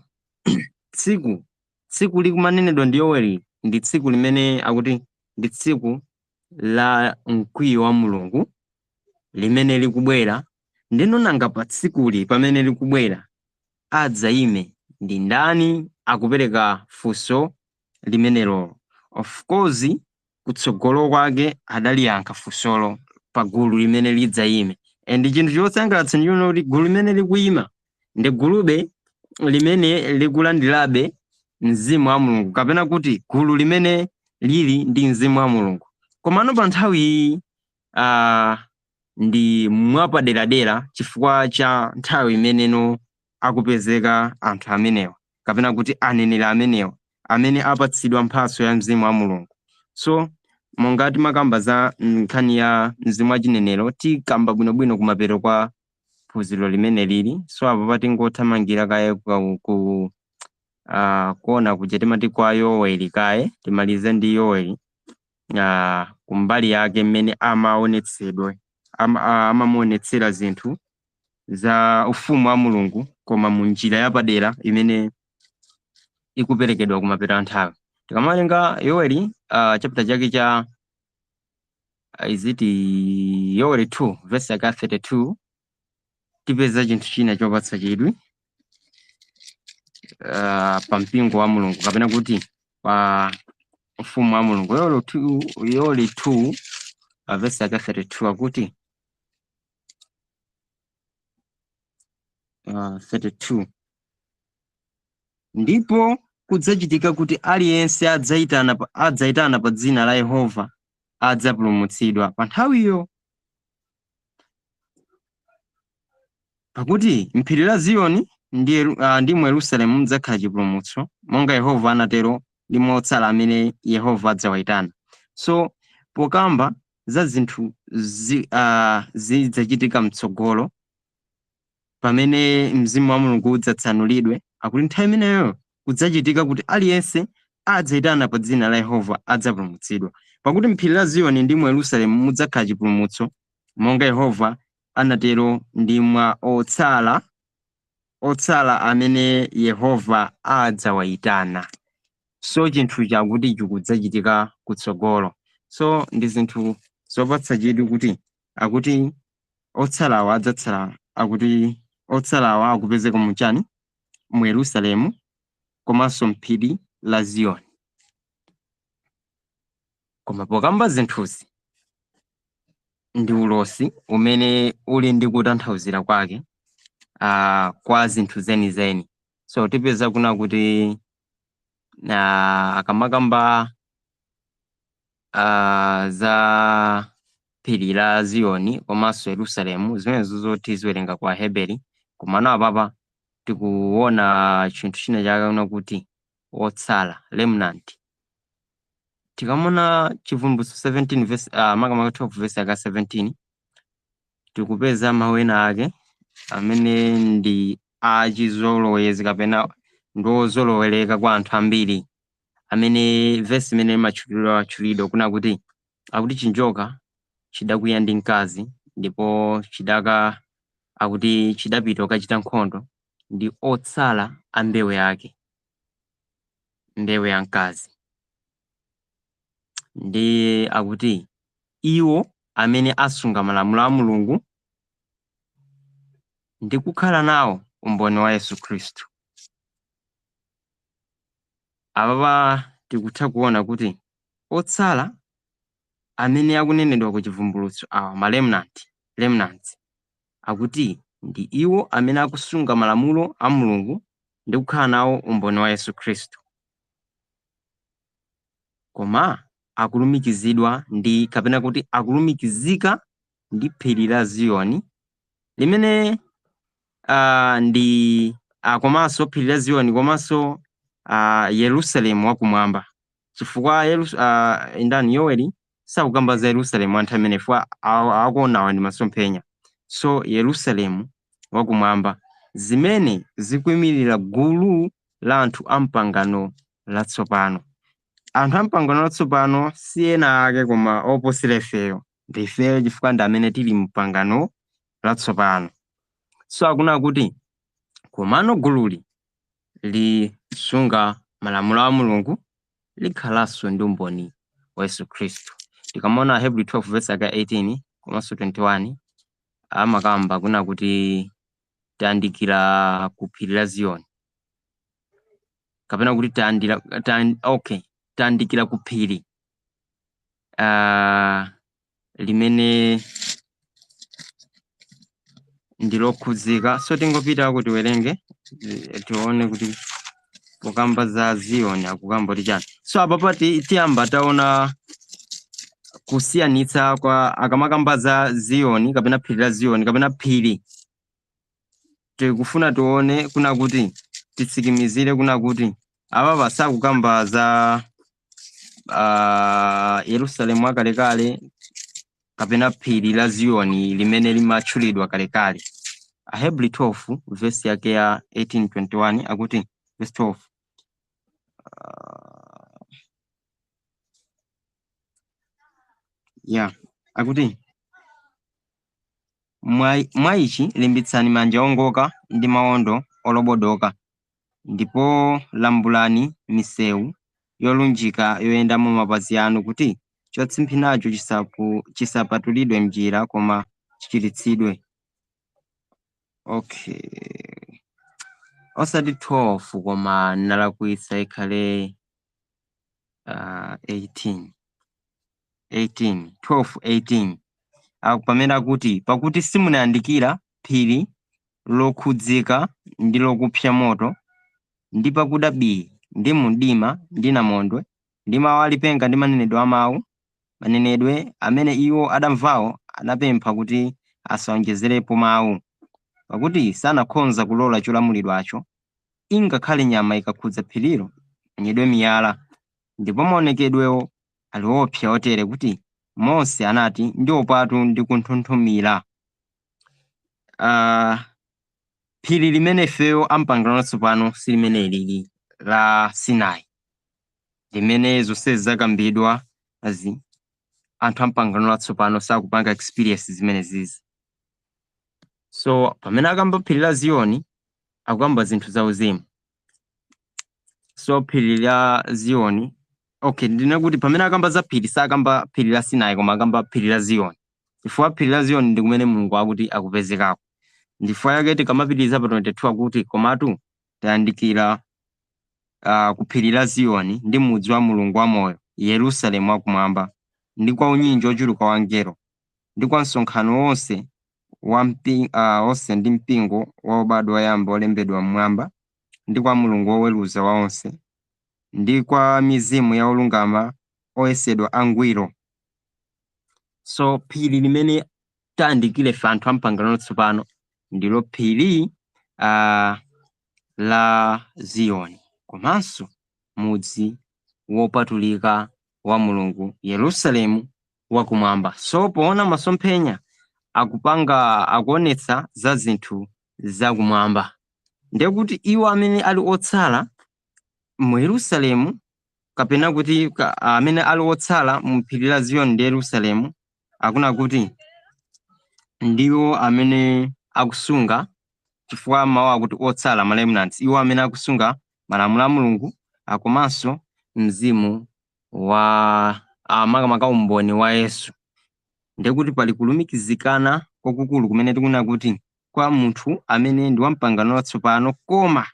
tsiku likumanenedwa ndi Yoweli ndi tsiku limene akuti ndi tsiku la mkwiyo wa Mulungu limene likubwera. Ndino nanga pa tsikuli pamene likubwera adzayime ndi ndani? Akupereka funso limenelo. Of course kutsogolo kwake adaliyankha funsolo pa gulu limene lidzayime, and chinthu chosangalatsa ndi kuti gulu limene likuyima ndi gulube limene likulandirabe mzimu wa Mulungu, kapena kuti gulu limene lili ndi mzimu wa Mulungu. Komano pa nthawi ndi mwapaderadera chifukwa cha nthawi imeneno akupezeka anthu amenewa kapena kuti aneneri amenewa amene apatsidwa mphatso ya mzimu wa Mulungu. So monga timakamba za nkhani ya mzimu wa chinenero tikamba bwinobwino kumapeto kwa phunziro limene lili. So apo patingothamangira kaye kuona kuja timati kwa Yoweli kaye timalize ndi Yoweli kumbali yake mmene amamuonetsera zinthu za ufumu wa Mulungu koma mu njira yapadera imene ikuperekedwa kumapeto nthawi. Tikamalenga Yoweli chapter chake cha Yoweli 2 verse yake 32 tipeza chinthu china chopatsa chidwi pa mpingo wa Mulungu kapena kuti pa ufumu wa Mulungu. Yoweli 2 verse yake 32 akuti 32 ndipo kudzachitika kuti aliyense adzayitana pa dzina la Yehova adzapulumutsidwa pa nthawiyo. Pakuti m'phiri la Ziyoni ndi mu Yerusalemu mudzakhala chipulumutso, monga Yehova anatero ndi motsala amene Yehova adzawayitana. So pokamba za zinthu zidzachitika mtsogolo pamene mzimu wa Mulungu udzatsanulidwe, akuti nthawi imeneyo kudzachitika kuti aliyense adzayitana pa dzina la Yehova adzapulumutsidwa. Pakuti m'phiri la Ziyoni ndi mu Yerusalemu mudzakhala chipulumutso, monga Yehova anatero ndi mwa otsala amene Yehova adzawayitana. So chinthu chakuti chikudzachitika kutsogolo. So ndi zinthu zopatsa chidwi kuti akuti otsalawa adzatsala, akuti otsalawa akupezeka muchani mu Yerusalemu komanso m'phiri la Ziyoni. Koma pokamba zinthuzi ndi ulosi umene uli ndi kutanthauzira kwake kwa zinthu zenizeni. So tipeza kuna kuti akamakamba za phiri la Ziyoni komanso Yerusalemu zimenezo zoti ziwerenga kwa Heberi, komano apapa tikuona chinthu china chakaona kuti otsala remnant. Tikamona Chivumbulutso 17 verse makamaka 12 verse yaka 17 tikupeza mawu ena ake amene ndi achizolowezi kapena ndozolowereka kwa anthu ambiri, amene verse imene imachulidwa kuna kuti akuti chinjoka chidakwiya ndi mkazi ndipo akuti chidapita kukachita nkhondo ndi otsala a mbewu yake, mbewu ya mkazi. Ndi akuti iwo amene asunga malamulo a Mulungu ndi kukhala nawo umboni wa Yesu Khristu. Apapa tikutha kuona kuti otsala amene akunenedwa ku Chivumbulutso ma remnants akuti ndi iwo amene akusunga malamulo a Mulungu ndi kukhala nawo umboni wa Yesu Khristu. Koma akulumikizidwa ndi kapena kuti akulumikizika ndi phiri la Ziyoni limene ndi komanso phiri la Ziyoni komanso Yerusalemu wakumwamba. Chifukwa indani Yoweli sakukamba za Yerusalemu anthu amene fwa akuonawa ndi masomphenya. So Yerusalemu wakumwamba zimene zikuyimirira gulu la anthu ampangano latsopano. Anthu ampangano latsopano si ena ake koma oposera ifeyo, ndi ifeyo chifukwa ndi amene tili mpangano latsopano. So akuna kuti komano gululi lisunga malamulo a Mulungu likhalanso ndi umboni wa Yesu Khristu. Tikamona Hebrew 12 verse yaka 18 komanso 21 amakamba kuna kuti tayandikira ku phiri la Ziyoni kapena kuti tayandikira ku phiri limene ndilokhuzika. So tingopita kuti werenge tione kuti kukamba za Ziyoni akukamba kuti chani. So apapa tiyamba taona kusiyanitsa kwa akamakamba za Ziyoni kapena phiri la Ziyoni kapena phiri tikufuna tuone kuna kuti titsikimizire kuna kuti aba basakukamba za Yerusalemu akalekale kapena phiri la Ziyoni limene limatchulidwa kalekale. Ahebri 12 verse yake ya 18-21 akuti verse 12 akuti mwaichi limbitsani manja ongoka ndi mawondo olobodoka, ndipo lambulani misewu yolunjika yoyendamo mapazi anu, kuti chotsimphinacho chisapatulidwe mnjira koma chichiritsidwe. Okay, osati 12 koma nalakwitsa ikhale 18 pamene akuti pakuti simunayandikira phiri lokhudzika ndi lokupsa moto, ndi pakuda bii ndi mdima ndi namondwe ndi mawu alipenga ndi manenedwe amawu, manenedwe amene iwo adamvawo anapempha kuti asawonjezerepo mawu, pakuti sanakhonza kulola cholamulidwacho, ingakhale nyama ikakhudza phirilo inyedwe miyala. Ndipo maonekedwewo ali opsa otere kuti Mose anati ndiopatu ndi kunthunthumira. Phiri limene ifeyo ampangano latsopano si limene lili la Sinai, limene zonse zakambidwa azi anthu ampangano latsopano sakupanga experience zimene zizi. So pamene akamba phiri la Ziyoni akukamba zinthu zauzimu. So phiri la Ziyoni, okay, ndina kuti pamene akamba za phiri sakamba phiri la Sinai koma akamba phiri la Ziyoni, chifukwa phiri la Ziyoni ndi kumene Mulungu akuti akupezekako. Ndifukwa yake tikamapitiriza pa 22 akuti komatu tayandikira ku phiri la Ziyoni ndi mudzi wa Mulungu wamoyo, Yerusalemu wakumwamba, ndi kwa unyinji ochuluka wa angelo, ndi kwa msonkhano wonse onse ndi mpingo wa obadwa yamba olembedwa mmwamba, ndi kwa Mulungu woweruza wa onse, ndi kwa mizimu ya olungama oyesedwa angwiro. So phiri limene tayandikire fe anthu ampangano latsopano ndilo phiri la Ziyoni, komanso mudzi wopatulika wa Mulungu, Yerusalemu wakumwamba. So poona masomphenya akuonetsa za zinthu zakumwamba, ndiye kuti iwo amene ali otsala mu Yerusalemu kapena kuti amene ali otsala mu phiri la Ziyoni ndi Yerusalemu akuna kuti ndiwo amene akusunga, chifukwa mawu akuti otsala ma remnants, iwo amene akusunga malamulo a Mulungu akomanso mzimu wa makamaka umboni wa Yesu. Ndiye kuti pali kulumikizikana kwakukulu kumene tikuna kuti kwa munthu amene ndi wampangano latsopano, koma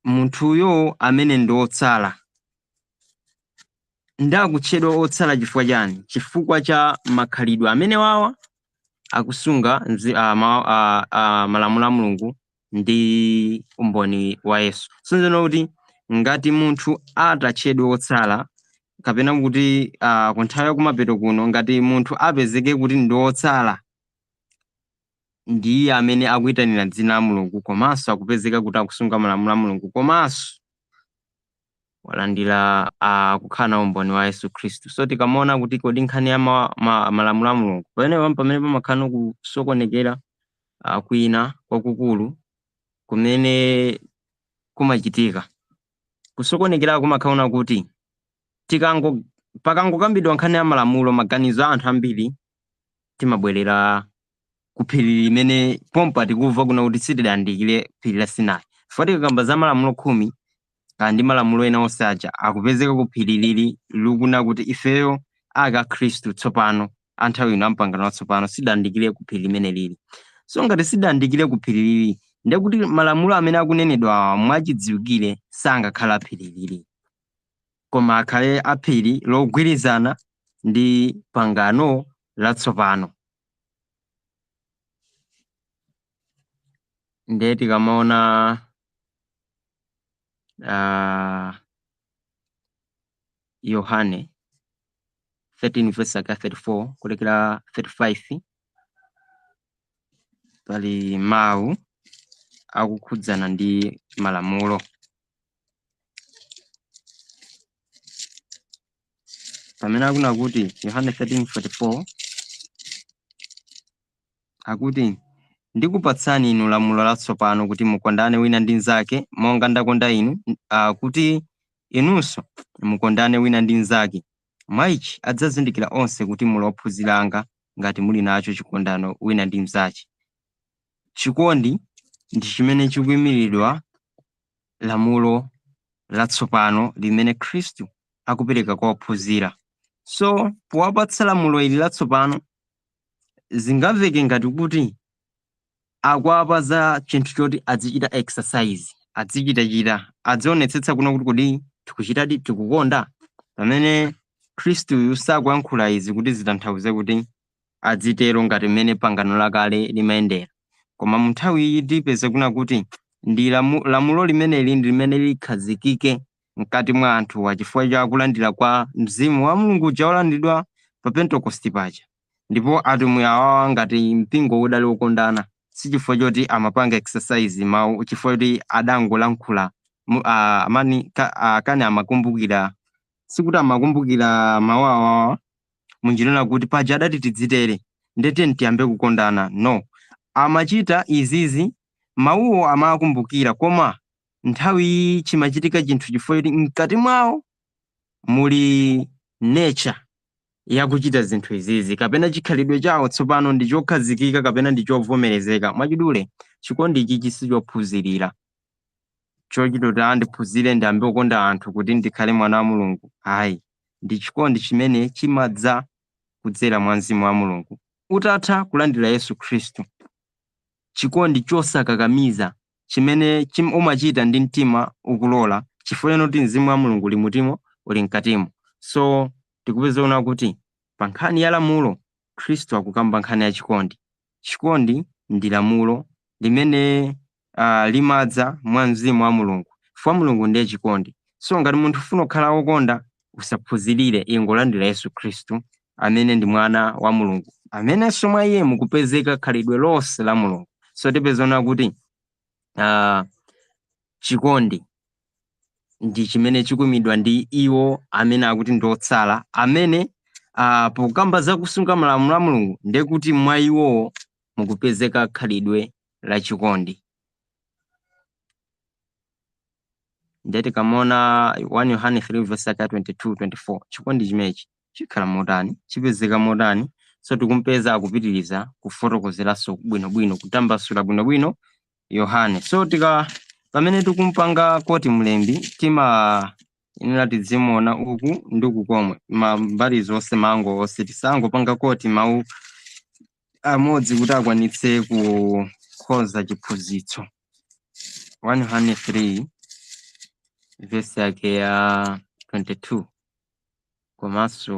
munthuyo amene ndi otsala ndakutchedwa otsala chifukwa chani? Chifukwa cha makhalidwe amene wawa akusunga malamulo a Mulungu ndi umboni wa Yesu. Sonjeno kuti ngati munthu atatchedwa otsala kapena kuti ku nthawi yakumapeto kuno ngati munthu apezeke kuti ndi otsala, ndiye amene akuyitanira dzina la Mulungu komanso akupezeka kuti akusunga malamulo a Mulungu komanso walandira kukhala umboni wa Yesu Khristu. So tikamona kuti kodi nkhani ya malamulo a Mulungu pamene pamakhala kusokonekera kwina kwakukulu kumene kumachitika, kusokonekera kumakhala kuti pakangokambidwa nkhani ya malamulo, maganizo a anthu ambiri timabwerera ku phiri limene pompa tikuva kuna kuti sitidayandikire phiri la Sinai. Chifukwa tikakamba za malamulo 10 ndi malamulo ena onse aja akupezeka ku phiri lili likuna kuti ifeyo aka Khristu tsopano anthawi ino ampangano watsopano sidayandikire ku phiri limene lili. So ngati sidayandikire ku phiri lili, ndiye kuti malamulo amene akunenedwa mwachidziwikire sangakhala phiri lili, koma akhale aphiri logwirizana ndi pangano latsopano. Ndiye tikamaona Yohane 13 verse 34 kulekera 35 pali mawu akukhudzana ndi malamulo. Pamene akuna kuti Yohane 13:44 akuti ndikupatsani inu lamulo latsopano kuti mukondane wina ndi mnzake monga ndakonda inu, kuti inunso mukondane wina ndi mnzake. Mwa ichi adzazindikira onse kuti muli ophunzira anga ngati muli nacho chikondano wina ndi mnzake. Chikondi ndi chimene chikuyimiridwa lamulo latsopano limene Khristu akupereka kwa ophunzira. So powapatsa lamulo ili latsopano zingamveke ngati kuti akuwapatsa chinthu choti azichita exercise, azichitachita, adzionetsetsa kuno kuti kodi tikuchitadi tikukonda. Pamene Khristu sakuyankhula izi kuti zitanthauze kuti adzitero ngati mmene pangano lakale limayendera. Koma mu nthawi iyi tipeze kuna kuti ndi lamulo limeneli ndi limene likhazikike mkati mwa anthu chifukwa cha kulandira kwa Mzimu wa Mulungu uja olandidwa pa Pentekosti paja. Ndipo atumwi awawa ngati mpingo udali wokondana, si chifukwa choti amapanga exercise mawu, chifukwa choti adangolankhula kani amakumbukira, sikuti amakumbukira mawu awawa munjinena kuti paja adati tidzitere ndete ntiyambe kukondana. No, amachita izizi mawuwo amakumbukira, koma nthawi chimachitika chinthu chifukwa choti mkati mwawo muli nature yakuchita zinthu izizi, kapena chikhalidwe chawo tsopano ndi chokhazikika kapena ndi chovomerezeka. Mwachidule chikondi ichi sichophunzirira chochitoti ndiphunzire ndiyambe kukonda anthu kuti ndikhale mwana wa Mulungu. Ayi, ndi chikondi chimene chimadza kudzera mwa Mzimu wa Mulungu utatha kulandira Yesu Khristu. Chikondi chosakakamiza chimene umachita ndi mtima ukulola, chifukwa choti Mzimu wa Mulungu uli mutimo uli mkatimo. So tikupeza kuti pa nkhani ya lamulo Khristu akukamba nkhani ya chikondi. Chikondi ndi lamulo limene limadza mwa Mzimu wa Mulungu, chifukwa Mulungu ndiye chikondi. So ngati munthu ufuna kukhala wokonda, usaphunzirire, ingolandira Yesu Khristu amene ndi mwana wa Mulungu, amenenso mwa iye mukupezeka khalidwe lonse la Mulungu. So tipeza kuti chikondi ndi chimene chikuyimidwa ndi iwo amene akuti ndi otsala, amene pokamba za kusunga malamulo a Mulungu ndiye kuti mwa iwowo mukupezeka khalidwe la chikondi. Ndiye tikamona 1 Yohane 3:22-24 chikondi chimechi chikhala motani, chipezeka motani. So tikumpeza akupitiriza kufotokozeranso bwinobwino, kutambasula bwinobwino Yohane. So pamene tikumpanga koti mlembi inena tidzimuona uku ndi uku komwe mbali zonse mango onse, tisangopanga koti mawu amodzi kuti akwanitse kukhoza chiphunzitso. 1 Yohane 3 verse yake ya 22 komanso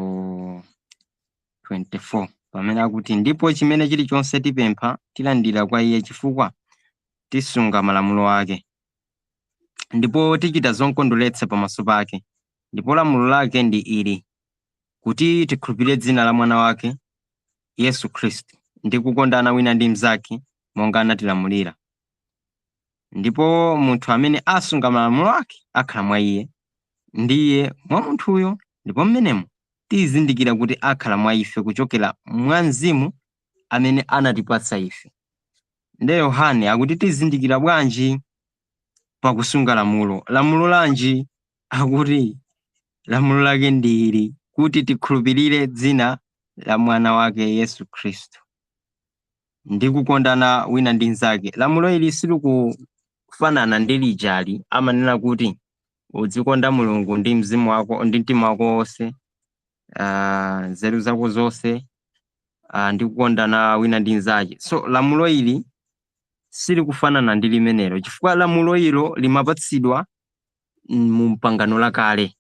24 pamene akuti ndipo chimene chilichonse tipempha tilandira kwa iye chifukwa tisunga malamulo ake, ndipo tichita zokondweretsa pamaso pake. Ndipo lamulo lake ndi ili, kuti tikhulupirire dzina la mwana wake Yesu Khristu ndi kukondana wina ndi mnzake monga anatilamulira. Ndipo munthu amene asunga malamulo ake akhala mwa iye, ndiye mwa munthuyo, ndipo mmenemo tizindikira kuti akhala mwa ife kuchokera mwa Mzimu amene anatipatsa ife. Nde Yohane akuti tizindikira bwanji pakusunga lamulo? Lamulo lanji? Akuti lamulo lake ndi ili, kuti tikhulupirire dzina la mwana wake Yesu Khristu ndi kukondana wina ndi mnzake. Lamulo ili silikufanana ndi lijali amanena kuti uzikonda Mulungu ndi mzimu wako ndi mtima wako wonse, nzeru zako zonse, ndi kukondana wina ndi mnzake. So lamulo ili silikufanana ndi limenelo, chifukwa lamulo ilo limapatsidwa mu pangano lakale.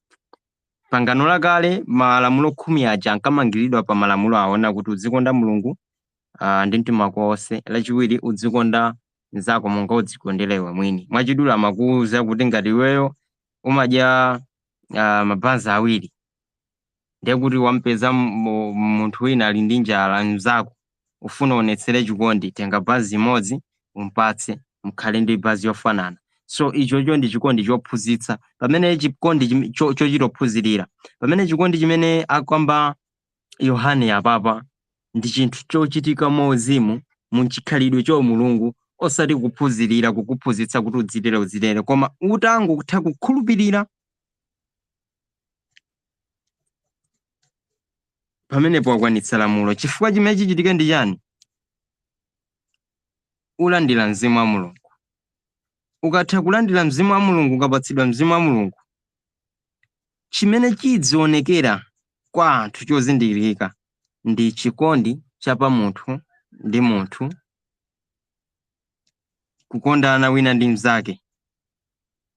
Pangano lakale malamulo 10 aja ankamangiridwa pa malamulo aona kuti uzikonda Mulungu ndi mtima wako wonse, lachiwiri uzikonda mnzako monga udzikondera iwe mwini. Mwachidule amakuwuza kuti ngati iweyo umadya mabanzi awiri, ndiye kuti wampeza munthu wina ali ndi njala mnzako, ufuna onetsere chikondi, tenga banzi imodzi umpatse, mkhale ndi basi yofanana. So ichocho ndi chikondi chophunzitsa, pamene chikondi chochitophunzirira, pamene chikondi chimene akamba Yohane apapa ndi chinthu chochitika mauzimu munchikhalidwe cha Mulungu, osati kuphunzirira kukuphunzitsa kuti udzitere koma utangotha kukhulupirira. Pamenepo wakwanitsa lamulo. Chifukwa chimene chichitika ndi chani? Ulandira mzimu wa Mulungu. Ukatha kulandira mzimu wa Mulungu, ukapatsidwa mzimu wa Mulungu, chimene chizionekera kwa anthu chozindikirika ndi chikondi cha pa munthu ndi munthu, kukondana wina ndi mnzake,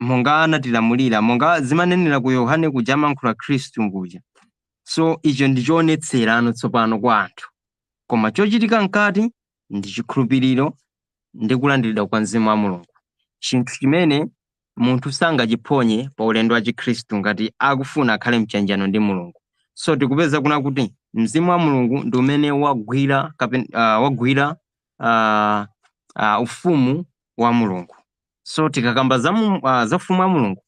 monga anatilamulira, monga zimanenera ku Yohane kuja amankhula Khristu nguja. So icho ndi choonetserano tsopano kwa anthu, koma chochitika mkati ndi chikhulupiriro ndi kulandiridwa kwa mzimu wa Mulungu, chinthu chimene munthu sangachiphonye pa ulendo wa Chikhristu ngati akufuna akhale mchanjano ndi Mulungu. So tikupeza kuna kuti mzimu wa Mulungu ndi umene wagwira ufumu wa Mulungu. So tikakamba za ufumu wa Mulungu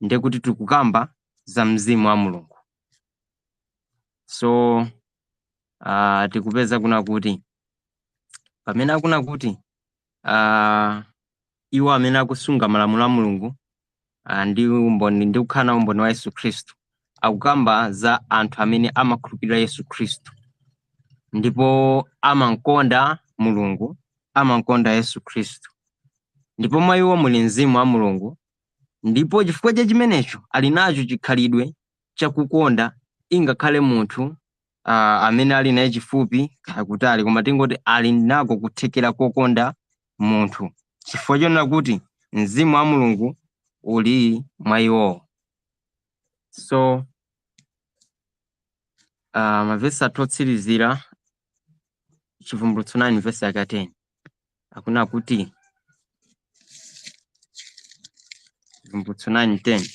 ndi kuti tikukamba za mzimu wa Mulungu. So tikupeza kuna kuti pamene akuna kuti iwo amene akusunga malamulo a Mulungu ndi umboni ndi kukhala umboni wa Yesu Khristu, akukamba za anthu amene amakhulupirira Yesu Khristu ndipo amankonda Mulungu, amankonda Yesu Khristu, ndipo mwa iwo muli mzimu wa Mulungu, ndipo chifukwa cha chimenecho ali nacho chikhalidwe chakukonda, ingakhale munthu amene ali naye chifupi kaya kutali, koma tingoti ali nako kuthekera kokonda munthu, chifukwa chonena kuti mzimu wa Mulungu uli mwa iwo. So mavesi atotsirizira Chivumbulutso 9 vesi yake 10 akuna kuti Chivumbulutso 9:10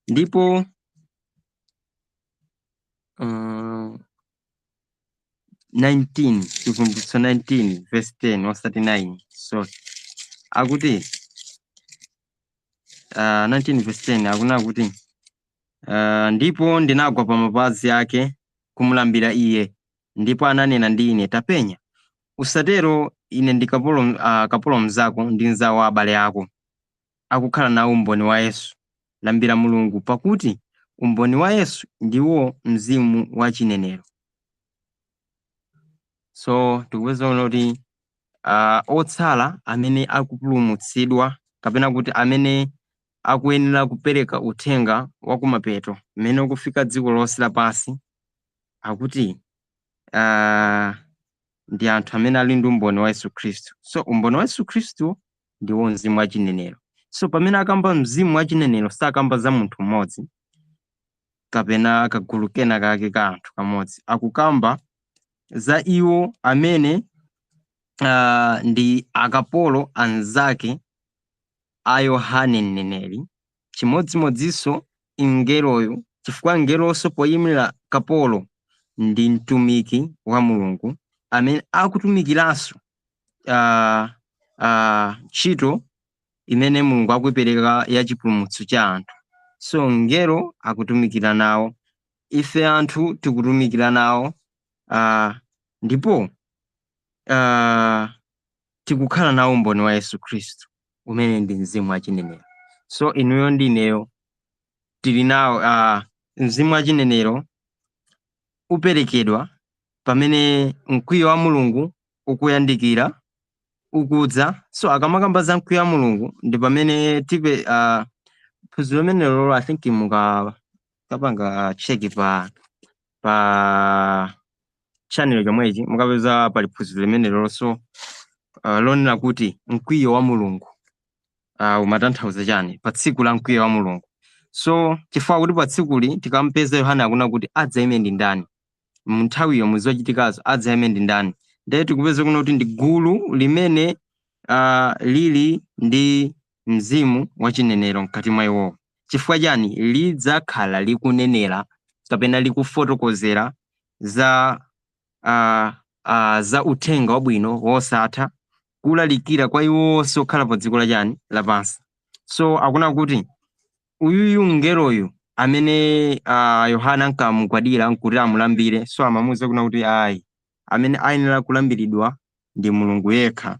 ndipo Chivumbulutso 19 vesi 10 osati 9. So akuti 19 vesi 10 akuna kuti ndipo ndinagwa pa mapazi ake kumulambira iye, ndipo ananena ndi ine, tapenya, usatero, ine ndi kapolo mnzako ndi mnzawo wa abale ako, akukhala nawo umboni wa Yesu. Lambira Mulungu, pakuti umboni wa Yesu ndiwo mzimu wa chinenero. So tikupeza kuti otsala amene akupulumutsidwa kapena kuti amene akuyenera kupereka uthenga wa kumapeto mmene ukufika dziko lonse lapansi, akuti ndi anthu amene ali ndi umboni wa Yesu Khristu. So umboni wa Yesu Khristu ndiwo mzimu wa chinenero. So pamene akamba mzimu wa chinenero sakamba za munthu mmodzi kapena kagulu kena kake ka anthu kamodzi, akukamba za iwo amene ndi akapolo anzake a Yohane mneneri, chimodzimodzinso ingeroyo, chifukwa ngeronso poyimira kapolo ndi mtumiki wa Mulungu amene akutumikiranso ntchito imene Mulungu akuipereka ya chipulumutso cha anthu. So ngero akutumikira nawo, ife anthu tikutumikira nawo, ndipo tikukhala nawo umboni wa Yesu Khristu umene ndi mzimu wa chinenero. So inuyo ndi ineyo tili nawo mzimu wa chinenero uperekedwa pamene mkwiyo wa Mulungu ukuyandikira ukudza. So akamakamba za mkwiyo wa Mulungu ndi pamene tipe phunziro limenelo I think mukapanga check pa channel chomwechi mukapeza pali phunziro limenelo. So lonena kuti mkwiyo wa Mulungu umatanthauza chani pa tsiku la mkwiyo wa Mulungu. So chifukwa kuti pa tsikuli tikampeza Yohane akuna kuti adzayime ndi ndani munthawiyo muzachitikazo, adzayime ndi ndani, ndiye tikupeza kuno kuti ndi gulu limene lili ndi mzimu wa chinenero mkati mwa iwo. Chifukwa chani? Lidzakhala likunenera kapena likufotokozera za uthenga wabwino wosatha kulalikira kwa iwo onse okhala pa dziko lapansi. So akuna kuti uyuyu mngeroyu amene Yohana ankamugwadira nkuti amulambire, so amamuwuza kuna kuti ayi, amene ayenera kulambiridwa ndi Mulungu yekha,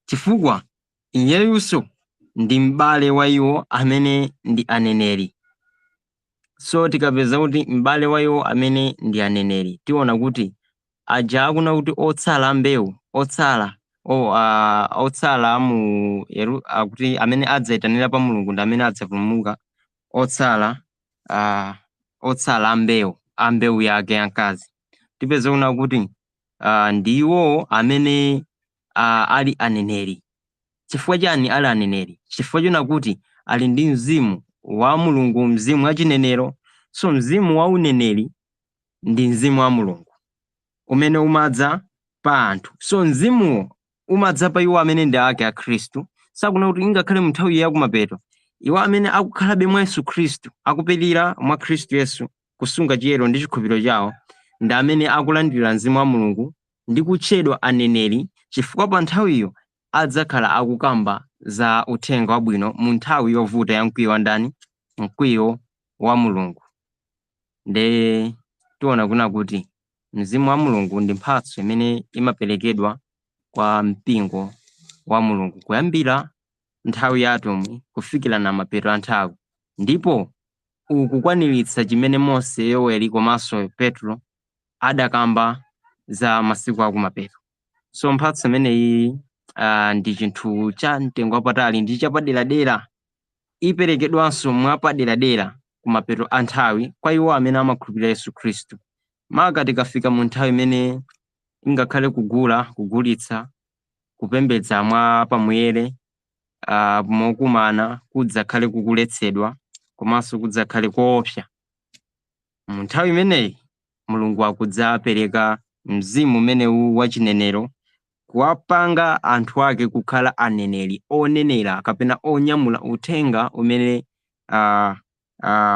chifukwa iyeyunso ndi m'bale wa iwo amene ndi aneneri. So tikapeza kuti m'bale wa iwo amene ndi aneneri, tiona kuti aja akuna kuti otsala mbewu, otsala kuti amene adzayitanira pa Mulungu ndi amene adzapulumuka, otsala ambewu yake yamkazi. Tipeza kuna kuti ndiwo amene ali aneneri. Chifukwa chani ali aneneri? Chifukwa chona kuti ali ndi mzimu wa Mulungu, mzimu wachinenero. So mzimu wa uneneri ndi mzimu wa Mulungu umene umadza pa anthu. So mzimuwo umadza pa iwo amene ndi ake a Khristu. Sakuna kuti ingakhale mu nthawi yakumapeto iwo amene akukhalabe mwa Yesu Khristu, akupirira mwa Khristu Yesu, kusunga chiyero ndi chikhulupiriro chawo, ndi amene akulandira mzimu wa Mulungu ndi kutchedwa aneneri, chifukwa pa nthawiyo adzakhala akukamba za uthenga wabwino mu nthawi yovuta ya mkwiyo wa ndani? Mkwiyo wa Mulungu. Nde tiona kuna kuti mzimu wa Mulungu ndi mphatso imene imaperekedwa kwa mpingo wa Mulungu kuyambira nthawi ya atumwi kufikira na mapeto a nthawi, ndipo ukukwaniritsa chimene Mose, Yoweli komanso Petro adakamba za masiku akumapeto. So mphatso imeneyi ndi chinthu cha mtengo wapatali, ndi chapaderadera, iperekedwanso mwapaderadera kumapeto a nthawi kwa iwo amene amakhulupirira Yesu Khristu. Maka tikafika mu nthawi imene ingakhale kugulitsa, kupembedza mwa pamuyere, mokumana kudzakhale kukuletsedwa, komanso kudzakhale koopsa. Mu nthawi imeneyi Mulungu akudzapereka mzimu umenewu wachinenero kuwapanga anthu ake kukhala aneneri, onenera kapena onyamula uthenga umene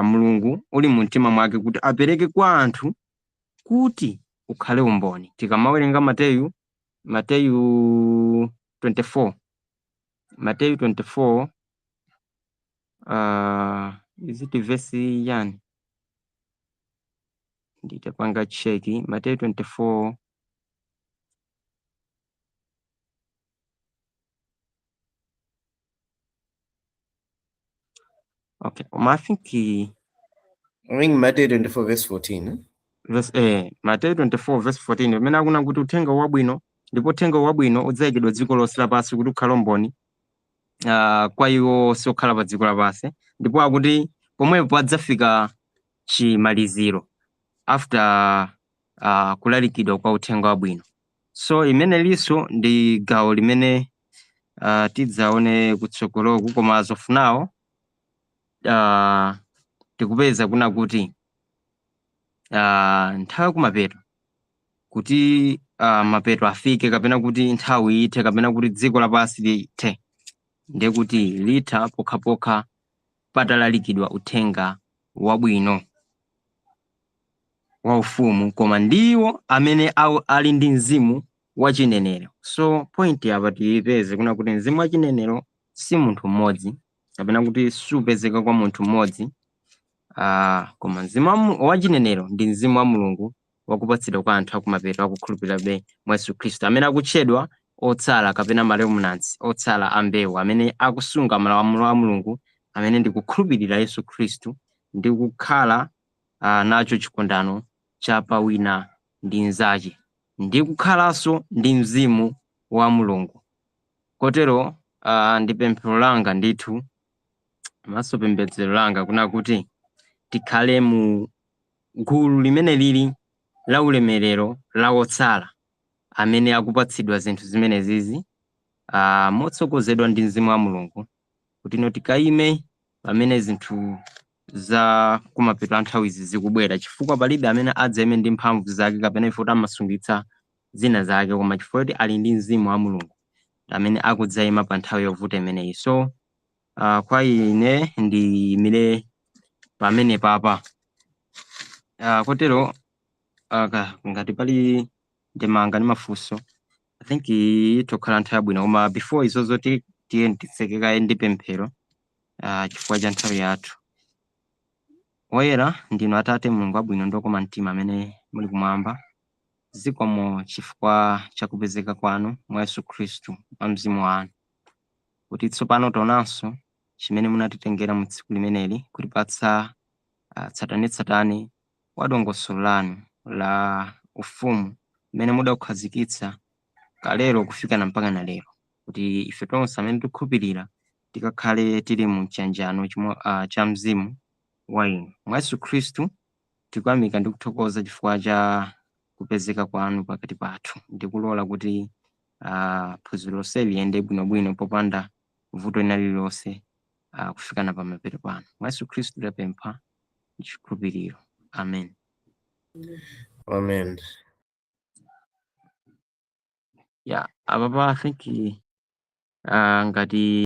Mulungu uli mu mtima mwake kuti apereke kwa anthu kuti ukhale umboni. Tikamawerenga Mateyu 24, is it verse yani? Nditapanga cheki. Mateyu 24 okay, I think Matthew 24 verse 14. Mateyu 24 verse 14 imene akuna kuti uthenga wabwino, ndipo uthenga wabwino udzayikidwa dziko lonse lapansi kuti ukhale umboni kwa iwo onse okhala pa dziko lapansi, ndipo akuti pomwepo adzafika chimaliziro after kulalikidwa kwa uthenga wabwino. So imene liso ndi gawo limene tidzaone kutsogoloku, koma as of now tikupeza kuna kuti nthawi kumapeto kuti mapeto afike, kapena kuti nthawi ithe, kapena kuti dziko lapansi lithe, ndiye kuti litha pokhapokha patalalikidwa uthenga wabwino wa ufumu, koma ndiwo amene ali ndi mzimu wachinenero. So point apa tiyipeze kuna kuti mzimu wachinenero si munthu mmodzi, kapena kuti supezeka kwa munthu mmodzi, koma mzimu wachinenero ndi mzimu wa Mulungu wakupatsidwa kwa anthu akumapeto akukhulupirira mwa Yesu Khristu, amene akutchedwa otsala kapena maremunansi, otsala ambewu, amene akusunga malamulo a Mulungu, amene ndi kukhulupirira Yesu Khristu ndi kukhala nacho chikondano cha pawina ndi nzache, ndi kukhalanso ndi mzimu wa Mulungu. Kotero ndi pemphero langa ndithu, maso pembedzero langa kuna kuti tikhale mu gulu limene lili la ulemerero la otsala amene akupatsidwa zinthu zimenezizi motsogozedwa ndi mzimu wa Mulungu, kuti ino tikayime pamene zinthu za kumapeto a nthawi izi zikubwera, chifukwa palibe amene adzayime ndi mphamvu zake kapena ifoti amasungitsa zina zake, koma chifukwa kuti ali ndi mzimu wa Mulungu amene akudzayima pa nthawi yovuta imeneyi. So kwa ine ndiyimire pamene papa. Kotero ngati pali ndemanga ndi mafunso, I think itokhala nthawi yabwino, koma before izo zoti tiye titsekekaye ndi pemphero chifukwa cha nthawi yathu. Woyera ndinu Atate Mulungu wabwino ndokoma mtima amene muli kumwamba, zikomo chifukwa cha kupezeka kwanu mwa Yesu Khristu mwa mzimu wanu, kuti tsopano taonanso chimene munatitengera mu tsiku limeneli kutipatsa tsatanetsatane wa dongosolo lanu la ufumu limene mudakukhazikitsa kalero kufika mpaka na lero, kuti ife tonse amene tikukhulupirira tikakhale tili mu chiyanjano cha mzimu wa inu. Mwa Yesu Khristu tikuyamika ndi kuthokoza chifukwa cha kupezeka kwanu pakati pathu, ndikulola kuti phunziro lonse liyende bwinobwino popanda vuto lina lililonse kufikana pa mapeto pano. Mwa Yesu Khristu tapempha chikhulupiriro. Amen. Amen. Yeah, Papa, I think ngati